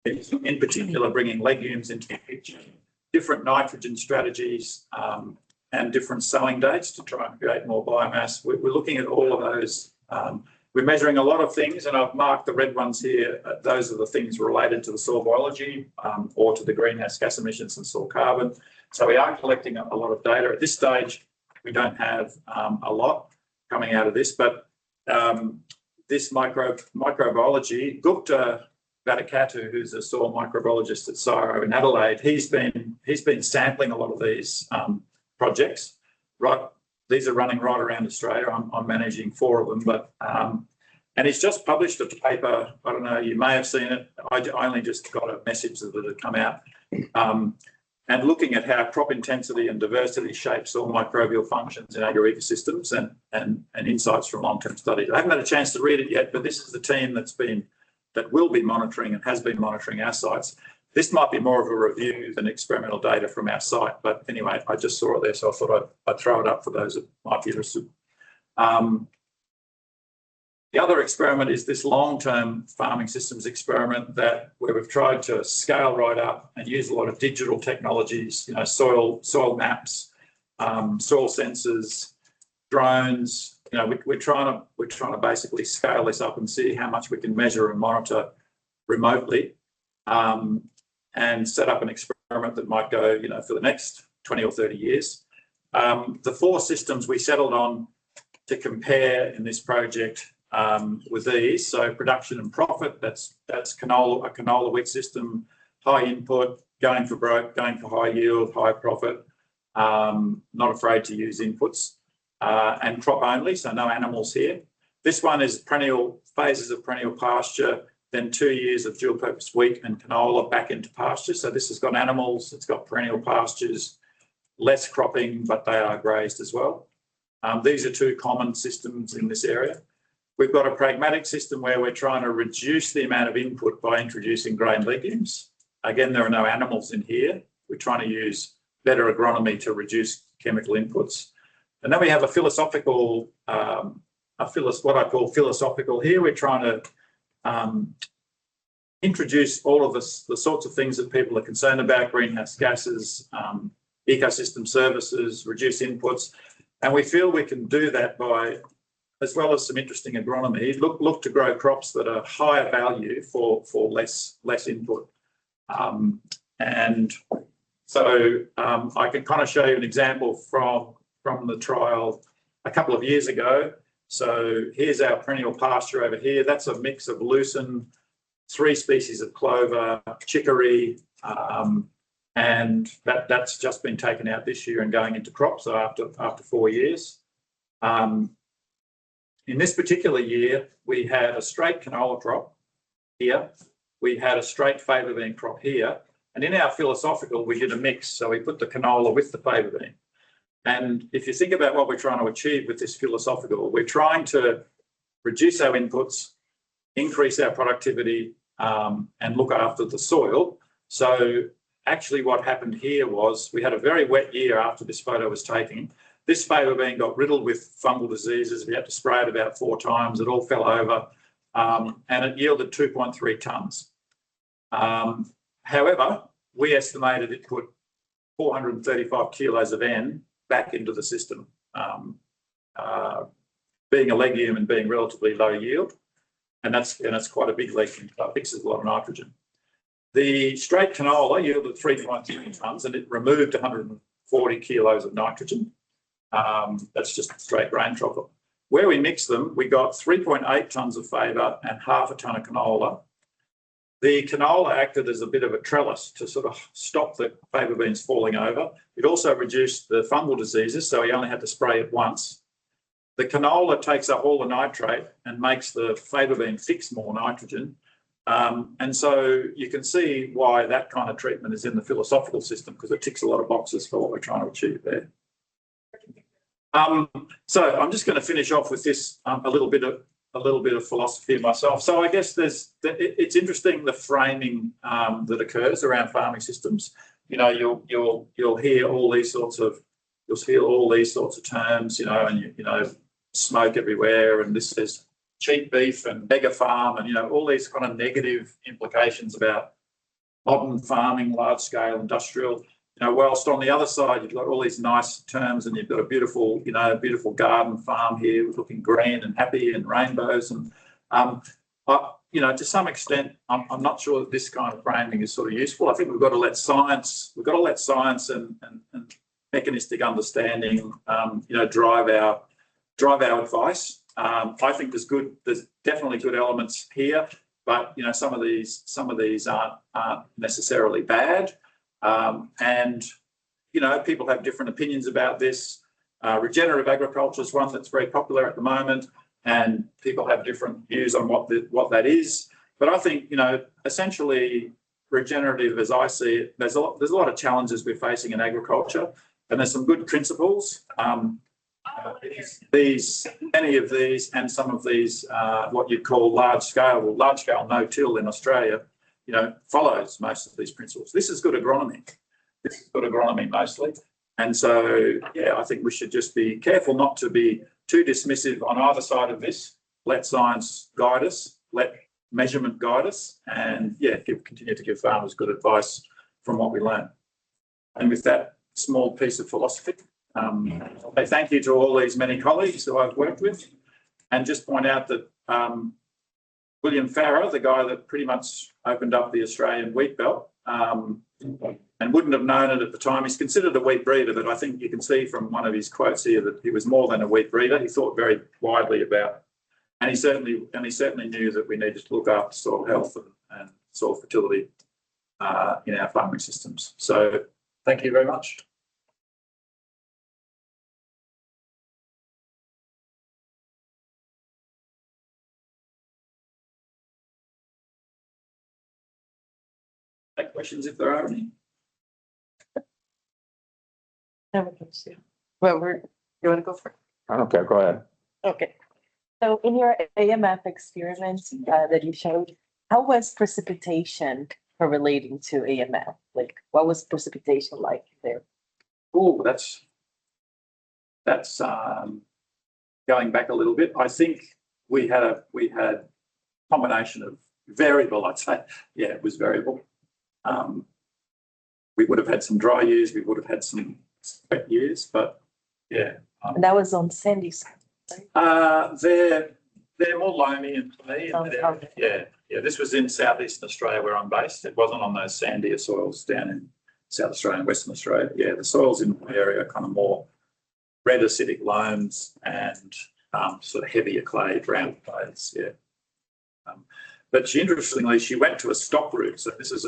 Speaker 1: in particular bringing legumes into the picture, different nitrogen strategies, and different sowing dates to try and create more biomass. We're looking at all of those. We're measuring a lot of things, and I've marked the red ones here. Those are the things related to the soil biology or to the greenhouse gas emissions and soil carbon. So we are collecting a lot of data. At this stage, we don't have a lot coming out of this, but this microbiology, Gupta Vadakatu, who's a soil microbiologist at CSIRO in Adelaide, he's been sampling a lot of these projects, right? These are running right around Australia. I'm managing 4 of them, but and he's just published a paper. I don't know, you may have seen it. I only just got a message that it had come out, and looking at how crop intensity and diversity shapes soil microbial functions in agroecosystems and insights from long-term studies. I haven't had a chance to read it yet, but this is the team that will be monitoring and has been monitoring our sites. This might be more of a review than experimental data from our site, but anyway, I just saw it there, so I thought I'd throw it up for those that might be interested. The other experiment is this long-term farming systems experiment where we've tried to scale right up and use a lot of digital technologies, you know, soil maps, soil sensors, drones. You know, we're trying to basically scale this up and see how much we can measure and monitor remotely. And set up an experiment that might go, you know, for the next 20 or 30 years. The 4 systems we settled on to compare in this project with these. So production and profit, that's a canola wheat system, high input, going for broke, going for high yield, high profit, not afraid to use inputs, and crop only, so no animals here. This one is phases of perennial pasture, then 2 years of dual purpose wheat and canola back into pasture. So this has got animals, it's got perennial pastures, less cropping, but they are grazed as well. These are 2 common systems in this area. We've got a pragmatic system where we're trying to reduce the amount of input by introducing grain legumes. Again, there are no animals in here. We're trying to use better agronomy to reduce chemical inputs. And then we have a philosophical what I call philosophical here. We're trying to introduce all of the sorts of things that people are concerned about: greenhouse gases, ecosystem services, reduce inputs, and we feel we can do that by, as well as some interesting agronomy, look to grow crops that are higher value for less input. And so I can kind of show you an example from the trial a couple of years ago. So here's our perennial pasture over here. That's a mix of lucerne, 3 species of clover, chicory, and that's just been taken out this year and going into crops, so after 4 years. In this particular year, we had a straight canola crop here. We had a straight fava bean crop here. And in our philosophical, we did a mix. So we put the canola with the fava bean. And if you think about what we're trying to achieve with this philosophical, we're trying to reduce our inputs, increase our productivity, and look after the soil. So actually what happened here was we had a very wet year after this photo was taken. This fava bean got riddled with fungal diseases. We had to spray it about 4 times. It all fell over, and it yielded 2.3 tonnes. However, we estimated it put 435 kilos of N back into the system, being a legume and being relatively low yield, and that's quite a big legume. It fixes a lot of nitrogen. The straight canola yielded 3.3 tonnes, and it removed 140 kilos of nitrogen. That's just straight grain crop. Where we mixed them, we got 3.8 tonnes of fava and half a tonne of canola. The canola acted as a bit of a trellis to sort of stop the fava beans falling over. It also reduced the fungal diseases, so he only had to spray it once. The canola takes up all the nitrate and makes the fava bean fix more nitrogen. And so you can see why that kind of treatment is in the philosophical system, because it ticks a lot of boxes for what we're trying to achieve there. So I'm just going to finish off with this a little bit of philosophy myself. So I guess it's interesting the framing that occurs around farming systems. You know, you'll hear all these sorts of terms. You know, and you know, smoke everywhere, and this says cheap beef and mega farm, and you know, all these kind of negative implications about modern farming, large scale industrial. You know, whilst on the other side you've got all these nice terms, and you've got a beautiful garden farm here, looking green and happy and rainbows. And you know, to some extent, I'm not sure that this kind of framing is sort of useful. I think we've got to let science and mechanistic understanding, you know, drive our advice. I think there's definitely good elements here, but you know, some of these aren't necessarily bad. And, you know, people have different opinions about this. Regenerative agriculture is one that's very popular at the moment, and people have different views on what that is. But I think, you know, essentially regenerative, as I see it, there's a lot of challenges we're facing in agriculture, and there's some good principles. Many of these and some of these, what you'd call large scale no-till in Australia, you know, follows most of these principles. This is good agronomy. This is good agronomy mostly. And so, yeah, I think we should just be careful not to be too dismissive on either side of this. Let science guide us, let measurement guide us, and yeah, continue to give farmers good advice from what we learn. And with that small piece of philosophy, I thank you to all these many colleagues who I've worked with, and just point out that William Farrer, the guy that pretty much opened up the Australian wheat belt, and wouldn't have known it at the time. He's considered a wheat breeder, but I think you can see from one of his quotes here that he was more than a wheat breeder. He thought very widely about, and he certainly knew that we needed to look after soil health and soil fertility in our farming systems. So thank you very much. Take questions if there are any.
Speaker 2: Well, you want to go first?
Speaker 3: Okay, go ahead.
Speaker 2: Okay. So in your AMF experiment that you showed, how was precipitation correlating to AMF? Like, what was precipitation like there?
Speaker 1: Oh, that's going back a little bit, I think we had a combination of variable, I'd say. Yeah, it was variable. We would have had some dry years, we would have had some wet years, but yeah.
Speaker 2: And that was on sandy soil.
Speaker 1: They're more loamy and clay. Yeah. This was in southeastern Australia where I'm based. It wasn't on those sandier soils down in South Australia and Western Australia. Yeah, the soils in my area are kind of more red acidic loams and sort of heavier clay, brown clays. Yeah. But interestingly, she went to a stock route. So this was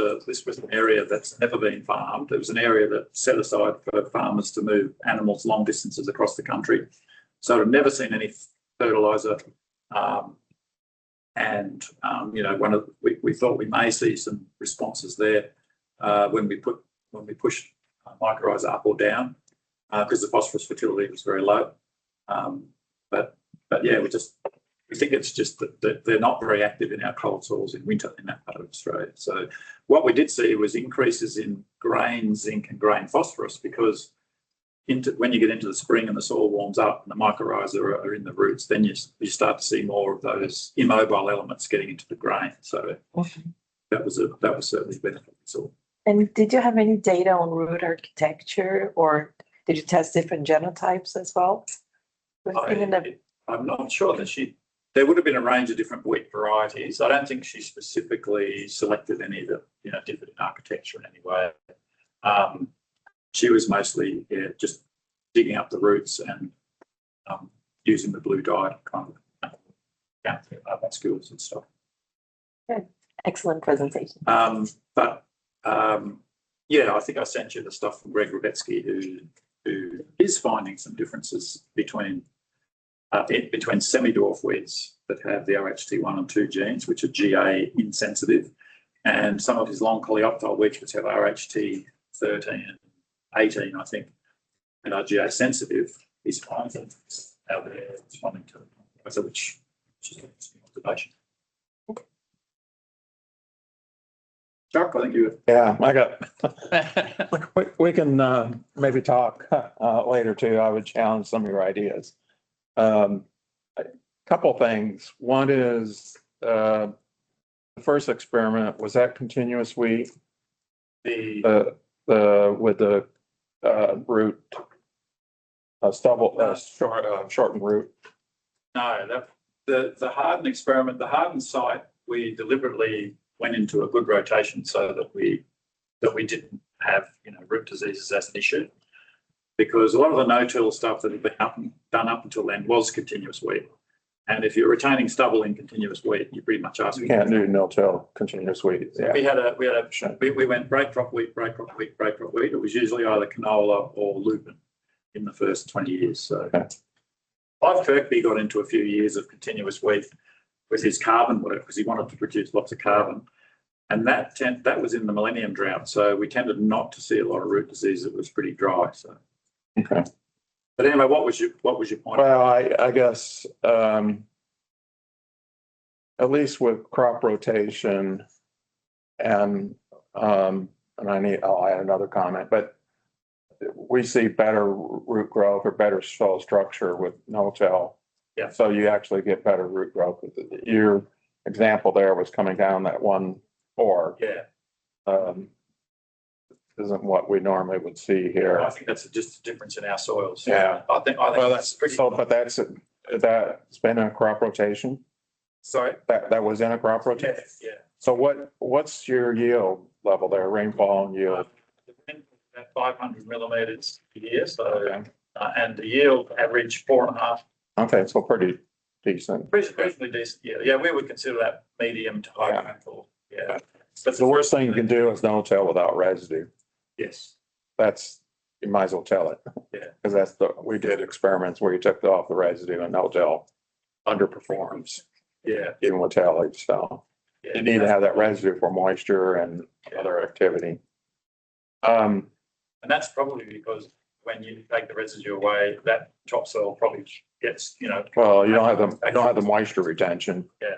Speaker 1: an area that's never been farmed. It was an area that's set aside for farmers to move animals long distances across the country. So I've never seen any fertiliser. We thought we may see some responses there when we push mycorrhiza up or down because the phosphorus fertility was very low. But yeah, we think it's just that they're not very active in our cold soils in winter in that part of Australia. So what we did see was increases in grain zinc and grain phosphorus because when you get into the spring and the soil warms up and the mycorrhiza are in the roots, then you start to see more of those immobile elements getting into the grain. So that was certainly a benefit. So.
Speaker 2: And did you have any data on root architecture, or did you test different genotypes as well?
Speaker 1: I'm not sure that there would have been a range of different wheat varieties. I don't think she specifically selected any that differed in architecture in any way. She was mostly just digging up the roots and using the blue dye to kind of count the skills and stuff.
Speaker 2: Good. Excellent presentation.
Speaker 1: I think I sent you the stuff from Greg Rubetsky, who is finding some differences between semi-dwarf wheats that have the OHT1 and 2 genes, which are GA insensitive, and some of his long coleoptile wheats which have OHT13 and 18, I think, and are GA sensitive. He's finding out there responding to it, which is an interesting observation. Chuck, I think you.
Speaker 3: Yeah, I got. we can maybe talk later too. I would challenge some of your ideas. A couple things. One is the first experiment was that continuous wheat. With the root stubble shortened root.
Speaker 1: No, the Harden experiment, the Harden site, we deliberately went into a good rotation so that we didn't have root diseases as an issue, because a lot of the no-till stuff that had been done up until then was continuous wheat, and if you're retaining stubble in continuous wheat, you pretty much ask.
Speaker 3: You can't do no-till continuous wheat. Yeah.
Speaker 1: We went break crop wheat, break crop wheat, break crop wheat. It was usually either canola or lupin in the first 20 years. So
Speaker 3: okay.
Speaker 1: Clive Kirkby got into a few years of continuous wheat with his carbon work because he wanted to produce lots of carbon, and that was in the millennium drought. So we tended not to see a lot of root disease. It was pretty dry. So
Speaker 3: okay.
Speaker 1: But anyway, what was your point?
Speaker 3: Well, I guess at least with crop rotation, and I'll add another comment, but we see better root growth or better soil structure with no-till.
Speaker 1: Yeah.
Speaker 3: So you actually get better root growth. Your example there was coming down that 1-4.
Speaker 1: Yeah.
Speaker 3: Isn't what we normally would see here.
Speaker 1: I think that's just a difference in our soils.
Speaker 3: Yeah.
Speaker 1: I think
Speaker 3: well,
Speaker 1: that's pretty.
Speaker 3: So, but that's been a crop rotation.
Speaker 1: Sorry.
Speaker 3: That was in a crop rotation.
Speaker 1: Yeah.
Speaker 3: So what's your yield level there? Rainfall and yield.
Speaker 1: About 500 millimeters a year. So okay. And the yield average 4.5.
Speaker 3: Okay, so pretty decent.
Speaker 1: Reasonably decent. Yeah. We would consider that medium to high rainfall. Yeah.
Speaker 3: But the worst thing you can do is no-till without residue.
Speaker 1: Yes.
Speaker 3: You might as well tell it.
Speaker 1: Yeah.
Speaker 3: Because we did experiments where you took off the residue and no-till underperforms.
Speaker 1: Yeah.
Speaker 3: Even with tillage. So you need to have that residue for moisture and other activity.
Speaker 1: And that's probably because when you take the residue away, that topsoil probably gets,
Speaker 3: Well, you don't have the moisture retention.
Speaker 1: Yeah.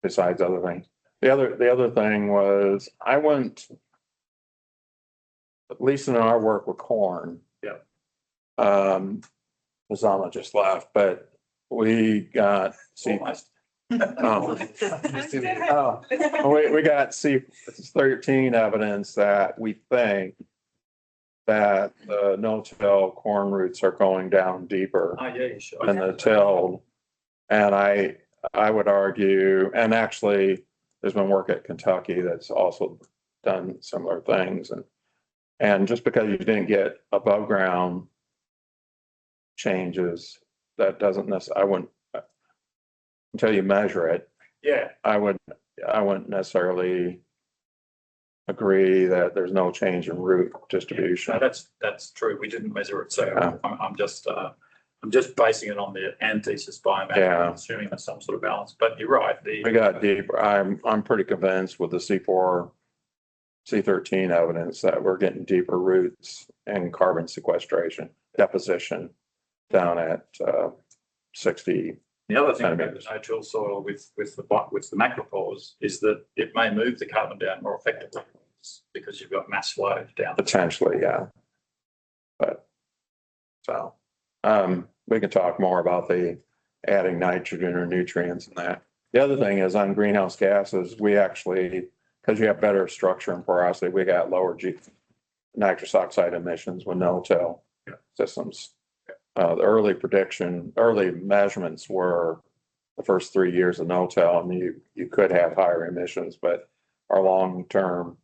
Speaker 3: Besides other things. The other thing was I went, at least in our work with corn.
Speaker 1: Yeah.
Speaker 3: Zama just left, but we got
Speaker 1: Almost.
Speaker 3: oh, we got C13 evidence that we think that the no-till corn roots are going down deeper
Speaker 1: Oh, yeah, sure.
Speaker 3: than the tilled. And I would argue, and actually, there's been work at Kentucky that's also done similar things. And just because you didn't get above ground changes, that doesn't necessarily, I wouldn't, until you measure it,
Speaker 1: Yeah,
Speaker 3: I wouldn't necessarily agree that there's no change in root distribution.
Speaker 1: no, that's true. We didn't measure it, so I'm just basing it on the antithesis biomass,
Speaker 3: Yeah.
Speaker 1: assuming there's some sort of balance. But you're right.
Speaker 3: We got deeper. I'm pretty convinced with the C4, C13 evidence that we're getting deeper roots and carbon sequestration, deposition down at 60.
Speaker 1: The other thing about the no-till soil with the macropores is that it may move the carbon down more effectively because you've got mass flow down.
Speaker 3: Potentially, yeah. But so we can talk more about the adding nitrogen or nutrients and that. The other thing is on greenhouse gases, we actually, because you have better structure and porosity, we got lower nitrous oxide emissions with no-till systems. The early measurements were the first 3 years of no-till, and you could have higher emissions, but our long-term,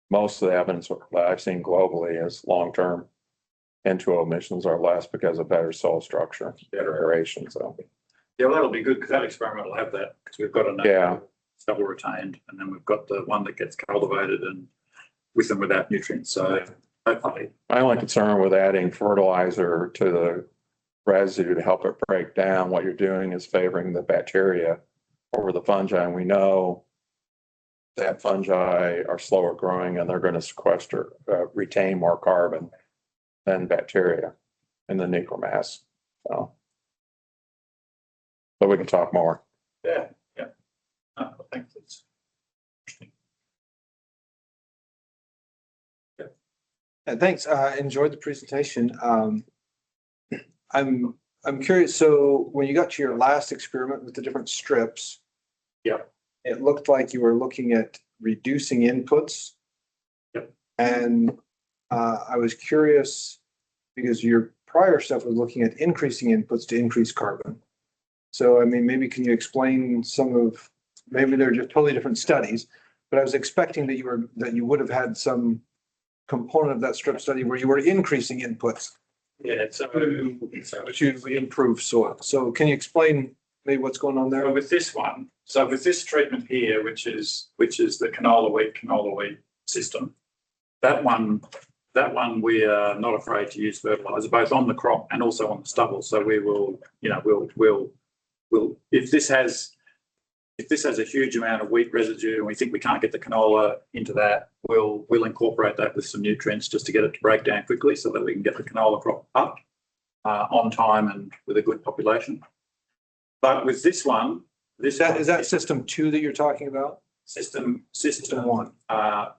Speaker 3: most of the evidence that I've seen globally is long-term N2O emissions are less because of better soil structure, better aeration. So
Speaker 1: yeah, well, that'll be good because that experiment will have that because we've got a double retained, and then we've got the one that gets cultivated and with and without nutrients. So hopefully,
Speaker 3: my only concern with adding fertilizer to the residue to help it break down, what you're doing is favoring the bacteria over the fungi. And we know that fungi are slower growing and they're going to retain more carbon than bacteria in the necromass. So we can talk more.
Speaker 1: yeah. I think that's interesting.
Speaker 4: Thanks. I enjoyed the presentation. I'm curious. So when you got to your last experiment with the different strips,
Speaker 1: Yep.
Speaker 4: it looked like you were looking at reducing inputs.
Speaker 1: Yep.
Speaker 4: And I was curious because your prior stuff was looking at increasing inputs to increase carbon. So, I mean, maybe can you explain maybe they're just totally different studies, but I was expecting that you would have had some component of that strip study where you were increasing inputs
Speaker 1: Yeah,
Speaker 4: to improve soil. So can you explain maybe what's going on there?
Speaker 1: So with this treatment here, which is the canola wheat system, that one we are not afraid to use fertilizer both on the crop and also on the stubble. So we will, we'll if this has a huge amount of wheat residue and we think we can't get the canola into that, we'll incorporate that with some nutrients just to get it to break down quickly so that we can get the canola crop up on time and with a good population. But with this one,
Speaker 4: Is that system 2 that you're talking about?
Speaker 1: System
Speaker 4: 1.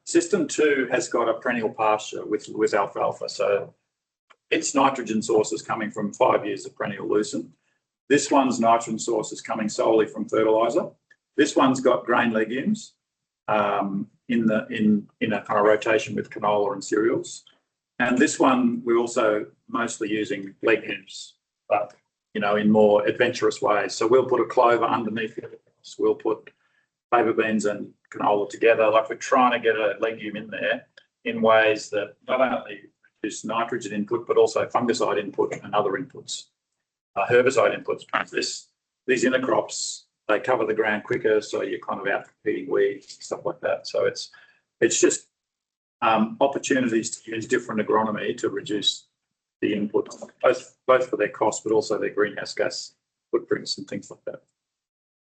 Speaker 1: System 2 has got a perennial pasture with alfalfa. So its nitrogen source is coming from 5 years of perennial lucerne. This one's nitrogen source is coming solely from fertilizer. This one's got grain legumes in a kind of rotation with canola and cereals. And this one we're also mostly using legumes, but in more adventurous ways. So we'll put a clover underneath it. We'll put fava beans and canola together. Like we're trying to get a legume in there in ways that not only reduce nitrogen input, but also fungicide input and other inputs, herbicide inputs. These intercrops, they cover the ground quicker, so you're kind of out competing weeds, stuff like that. So it's just opportunities to use different agronomy to reduce the input, both for their cost, but also their greenhouse gas footprints and things like that.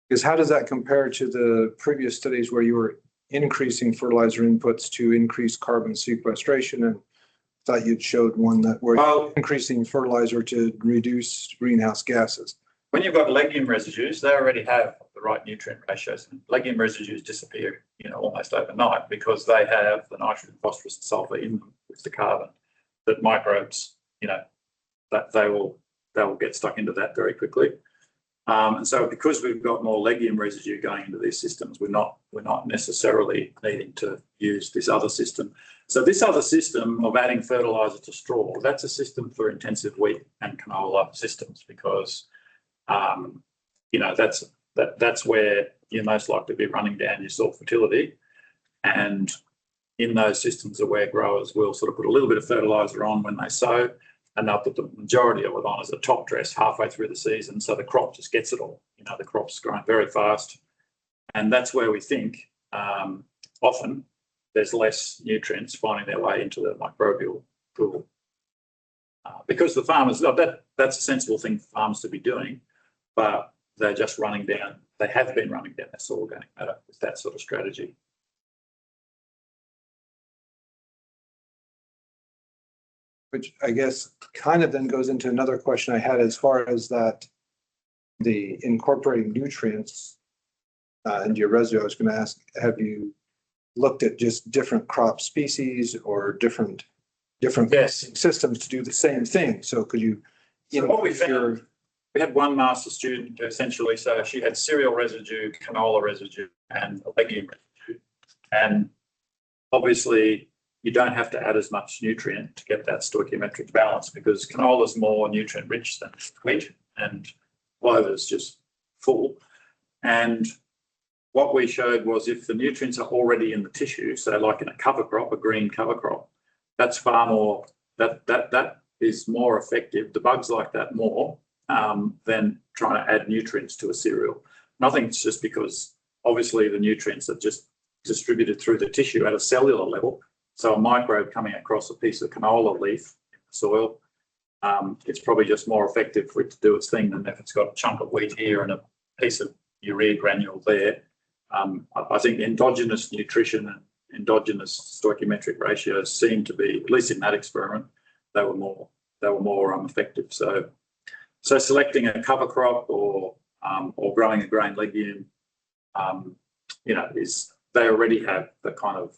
Speaker 4: Because how does that compare to the previous studies where you were increasing fertilizer inputs to increase carbon sequestration? And I thought you'd showed one where increasing fertilizer to reduce greenhouse gases.
Speaker 1: When you've got legume residues, they already have the right nutrient ratios. Legume residues disappear, almost overnight because they have the nitrogen, phosphorus, and sulfur in them with the carbon. That microbes, that they will get stuck into that very quickly. And so because we've got more legume residue going into these systems, we're not necessarily needing to use this other system. So this other system of adding fertiliser to straw, that's a system for intensive wheat and canola systems because, you know, that's where you're most likely to be running down your soil fertility. And in those systems are where growers will sort of put a little bit of fertiliser on when they sow, and they'll put the majority of it on as a top dress halfway through the season. So the crop just gets it all. You know, the crop's growing very fast. And that's where we think often there's less nutrients finding their way into the microbial pool. Because the farmers, that's a sensible thing for farmers to be doing, but they're just running down, they have been running down their soil organic matter with that sort of strategy.
Speaker 4: Which I guess kind of then goes into another question I had as far as that, the incorporating nutrients into your residue. I was going to ask, have you looked at just different crop species or different
Speaker 1: Yes.
Speaker 4: systems to do the same thing? So could you,
Speaker 1: So what we found, we had one master student essentially, so she had cereal residue, canola residue, and legume residue. And obviously, you don't have to add as much nutrient to get that stoichiometric balance because canola is more nutrient rich than wheat and clover is just full. And what we showed was if the nutrients are already in the tissue, so like in a cover crop, a green cover crop, that's far more, that is more effective. The bugs like that more than trying to add nutrients to a cereal. Nothing, it's just because obviously the nutrients are just distributed through the tissue at a cellular level. So a microbe coming across a piece of canola leaf in the soil, it's probably just more effective for it to do its thing than if it's got a chunk of wheat here and a piece of urea granule there. I think endogenous nutrition and endogenous stoichiometric ratios seem to be, at least in that experiment, they were more effective. So selecting a cover crop or growing a grain legume, you know, they already have the kind of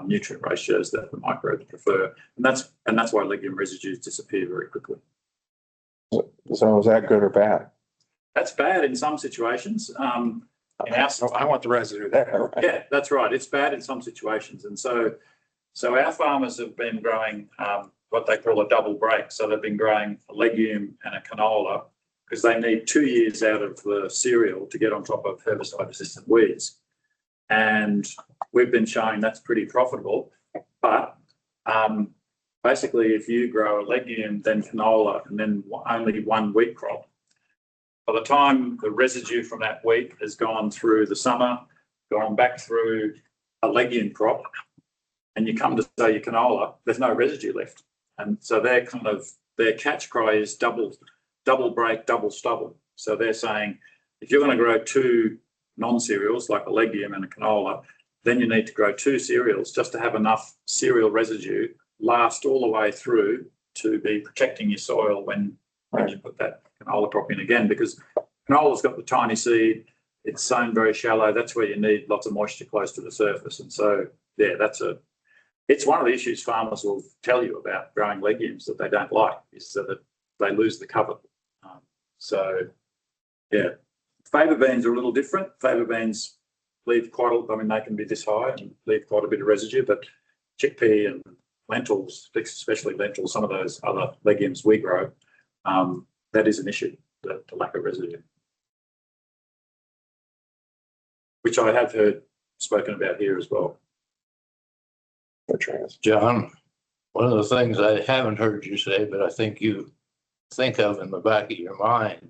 Speaker 1: nutrient ratios that the microbes prefer, and that's why legume residues disappear very quickly.
Speaker 3: So is that good or bad?
Speaker 1: That's bad in some situations.
Speaker 3: I want the residue there. Right?
Speaker 1: Yeah, that's right. It's bad in some situations, and so our farmers have been growing what they call a double break. So they've been growing a legume and a canola because they need 2 years out of the cereal to get on top of herbicide-resistant weeds. And we've been showing that's pretty profitable. But basically, if you grow a legume, then canola, and then only one wheat crop, by the time the residue from that wheat has gone through the summer, gone back through a legume crop, and you come to say your canola, there's no residue left. And so their catch cry is double break, double stubble. So they're saying, if you're going to grow 2 non-cereals like a legume and a canola, then you need to grow 2 cereals just to have enough cereal residue last all the way through to be protecting your soil when you put that canola crop in again, because canola's got the tiny seed, it's sown very shallow, that's where you need lots of moisture close to the surface. And so, yeah, it's one of the issues farmers will tell you about growing legumes that they don't like, is that they lose the cover. So, yeah. Faba beans are a little different. Faba beans leave they can be this high and leave quite a bit of residue, but chickpea and lentils, especially lentils, some of those other legumes we grow, that is an issue, the lack of residue. Which I have heard spoken about here as well.
Speaker 5: John, one of the things I haven't heard you say, but I think you think of in the back of your mind,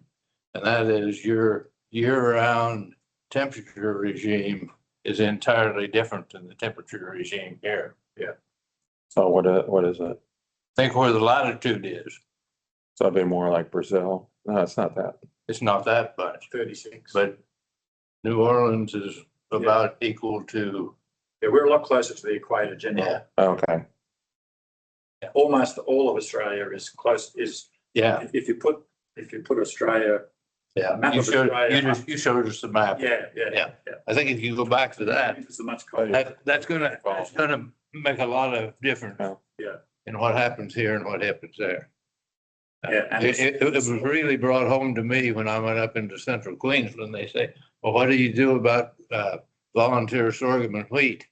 Speaker 5: and that is your year-round temperature regime is entirely different than the temperature regime here.
Speaker 1: Yeah.
Speaker 3: So what is it?
Speaker 5: Think where the latitude is.
Speaker 3: So it'd be more like Brazil. No, it's not that.
Speaker 5: It's not that much,
Speaker 1: 36.
Speaker 5: but New Orleans is about equal to.
Speaker 1: Yeah, we're a lot closer to the equator generally.
Speaker 5: Yeah.
Speaker 3: Okay.
Speaker 1: Almost all of Australia is close.
Speaker 5: Yeah.
Speaker 1: If you put Australia.
Speaker 5: Yeah.
Speaker 1: Map
Speaker 5: You
Speaker 1: of
Speaker 5: showed,
Speaker 1: Australia.
Speaker 5: you showed us the map.
Speaker 1: Yeah.
Speaker 5: I think if you go back to that,
Speaker 1: It's much colder.
Speaker 5: that's gonna make a lot of difference.
Speaker 1: Yeah.
Speaker 5: In what happens here and what happens there.
Speaker 1: Yeah, and
Speaker 5: It was really brought home to me when I went up into central Queensland. They say, well, what do you do about volunteer sorghum and wheat?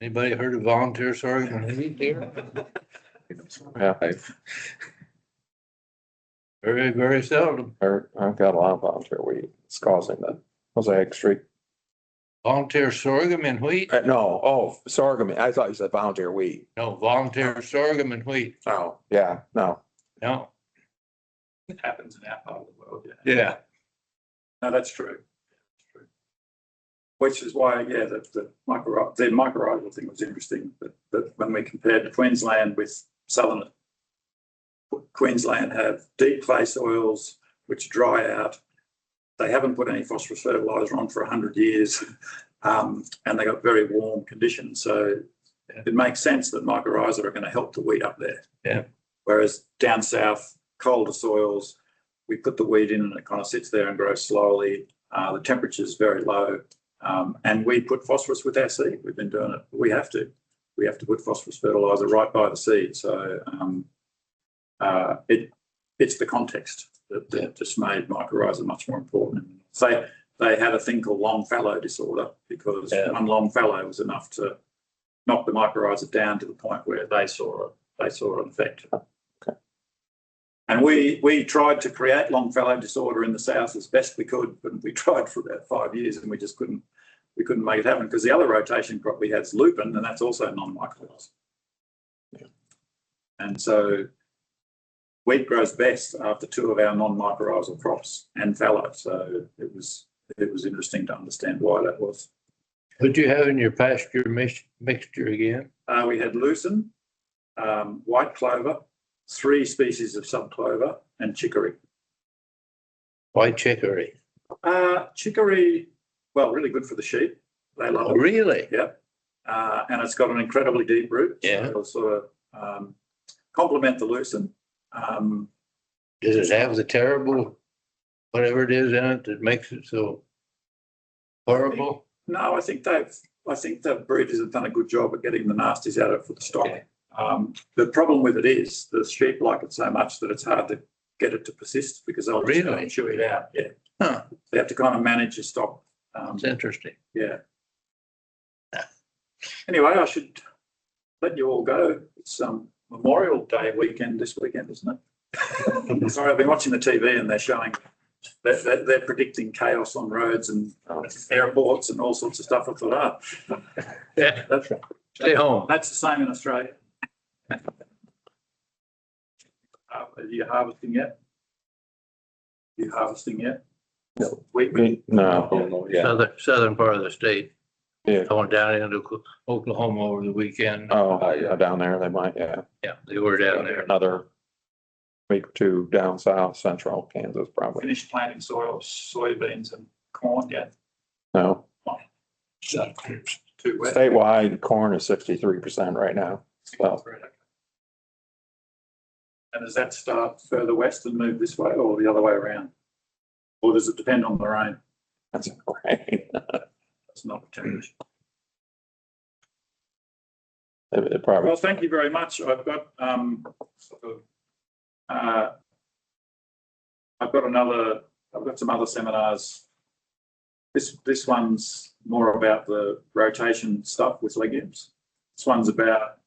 Speaker 5: Anybody heard of volunteer sorghum and wheat here?
Speaker 3: Yeah,
Speaker 5: Very, very seldom.
Speaker 3: I've got a lot of volunteer weed. It's causing the mosaic streak.
Speaker 5: Volunteer sorghum and wheat?
Speaker 3: No, oh, sorghum. I thought you said volunteer weed.
Speaker 5: No, volunteer sorghum and wheat.
Speaker 3: Oh, yeah, no.
Speaker 5: No,
Speaker 1: it happens in our part of the world, yeah.
Speaker 5: yeah.
Speaker 1: No, that's true. Which is why, yeah, the mycorrhizal thing was interesting. But when we compared Queensland with southern Queensland, have deep clay soils which dry out. They haven't put any phosphorus fertiliser on for 100 years, and they got very warm conditions. So it makes sense that mycorrhiza are going to help the wheat up there.
Speaker 5: Yeah.
Speaker 1: Whereas down south, colder soils, we put the wheat in and it kind of sits there and grows slowly. The temperature is very low. And we put phosphorus with our seed. We've been doing it. We have to put phosphorus fertiliser right by the seed. So it's the context that just made mycorrhiza much more important. So they had a thing called long fallow disorder because one long fallow was enough to knock the mycorrhiza down to the point where they saw an effect.
Speaker 3: Okay.
Speaker 1: And we tried to create long fallow disorder in the south as best we could, but we tried for about 5 years and we just couldn't make it happen because the other rotation crop we had is lupin, and that's also non-mycorrhizal.
Speaker 3: Yeah.
Speaker 1: And so wheat grows best after 2 of our non-mycorrhizal crops and fallow. So it was interesting to understand why that was.
Speaker 5: What do you have in your pasture mixture again?
Speaker 1: We had lucerne, white clover, 3 species of subclover, and chicory.
Speaker 5: White chicory.
Speaker 1: Chicory, well, really good for the sheep. They love
Speaker 5: Oh,
Speaker 1: it.
Speaker 5: really?
Speaker 1: Yeah. And it's got an incredibly deep root.
Speaker 5: Yeah.
Speaker 1: So it'll sort of complement the lucerne.
Speaker 5: Does it have the terrible, whatever it is in it that makes it so horrible?
Speaker 1: No, I think the breeders have done a good job at getting the nasties out of it for the stock.
Speaker 5: Okay.
Speaker 1: The problem with it is the sheep like it so much that it's hard to get it to persist because they'll just go
Speaker 5: Really?
Speaker 1: and chew it out. Yeah.
Speaker 5: Huh.
Speaker 1: They have to kind of manage your stock.
Speaker 5: It's interesting.
Speaker 1: Yeah. Anyway, I should let you all go. It's Memorial Day weekend this weekend, isn't it? Sorry, I've been watching the TV and they're showing they're predicting chaos on roads and airports and all sorts of stuff. I thought,
Speaker 5: Yeah,
Speaker 1: that's
Speaker 5: stay home.
Speaker 1: That's the same in Australia. Are you harvesting yet?
Speaker 3: No.
Speaker 1: No.
Speaker 3: Yeah.
Speaker 5: Southern part of the state,
Speaker 3: Yeah.
Speaker 5: going down into Oklahoma over the weekend.
Speaker 3: Oh, yeah, down there, they might, yeah.
Speaker 5: Yeah, they were down there.
Speaker 3: Another week or 2 down south, central Kansas, probably.
Speaker 1: Finished planting soybeans and corn yet?
Speaker 3: No.
Speaker 1: Too wet.
Speaker 3: Statewide, corn is 63% right now. So,
Speaker 1: And does that start further west and move this way or the other way around? Or does it depend on the rain?
Speaker 3: that's great.
Speaker 1: That's not a change.
Speaker 3: It probably,
Speaker 1: Well, thank you very much. I've got some other seminars. This one's more about the rotation stuff with legumes. This one's about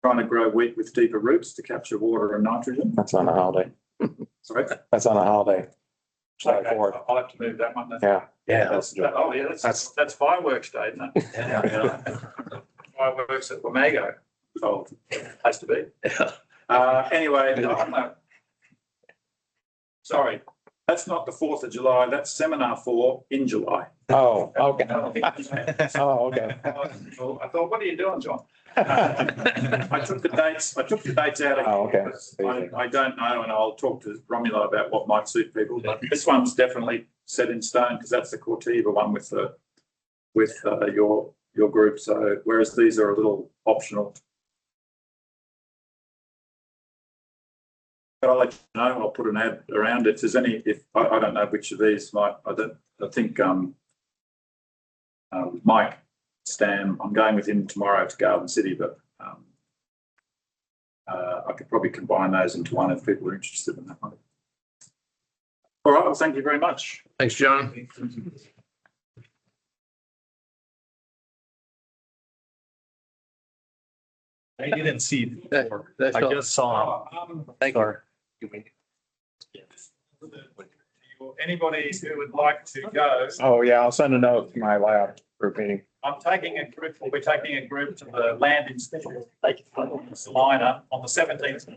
Speaker 1: trying to grow wheat with deeper roots to capture water and nitrogen.
Speaker 3: that's on a holiday.
Speaker 1: Sorry.
Speaker 3: That's on a holiday. July
Speaker 1: Okay,
Speaker 3: 4th.
Speaker 1: I'll have to move that one.
Speaker 3: Yeah.
Speaker 5: Yeah.
Speaker 1: That's fireworks day, isn't it?
Speaker 5: Yeah.
Speaker 1: Fireworks at Wamago. Oh, has to be.
Speaker 5: Yeah.
Speaker 1: Anyway, no. Sorry, that's not the 4th of July. That's seminar 4 in July.
Speaker 3: Oh, okay. Oh, okay.
Speaker 1: I thought, what are you doing, John? I took the dates out.
Speaker 3: Oh, okay.
Speaker 1: I don't know, and I'll talk to Romulo about what might suit people, but this one's definitely set in stone because that's the Cortiva one with your group. So whereas these are a little optional. But I'll let you know. I'll put an ad around if there's any. If I don't know which of these might. I think Mike Stam. I'm going with him tomorrow to Garden City, but I could probably combine those into one if people are interested in that one. All right, well, thank you very much.
Speaker 5: Thanks, John.
Speaker 6: I didn't see it before.
Speaker 5: That's
Speaker 6: I
Speaker 5: all.
Speaker 6: just saw
Speaker 5: Thank
Speaker 6: it.
Speaker 5: you.
Speaker 1: Anybody who would like to go,
Speaker 3: Oh, yeah, I'll send a note to my lab group meeting.
Speaker 1: we're taking a group to the Land Institute, Salina on the 17th.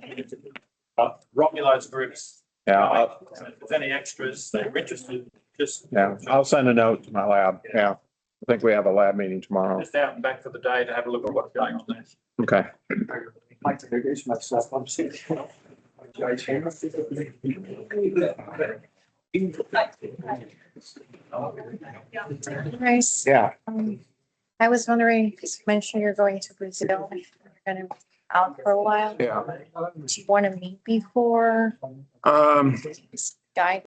Speaker 1: Romulo's groups.
Speaker 3: Yeah,
Speaker 1: If there's any extras that are interested, just.
Speaker 3: yeah, I'll send a note to my lab. Yeah. I think we have a lab meeting tomorrow.
Speaker 1: Just out and back for the day to have a look at what's going on there.
Speaker 3: Okay.
Speaker 4: Like to introduce myself. I'm
Speaker 7: Nice.
Speaker 3: Yeah.
Speaker 7: I was wondering, because you mentioned you're going to Brazil, you're gonna be out for a while.
Speaker 3: Yeah.
Speaker 7: Do you want to meet before?
Speaker 3: Um,
Speaker 7: Guide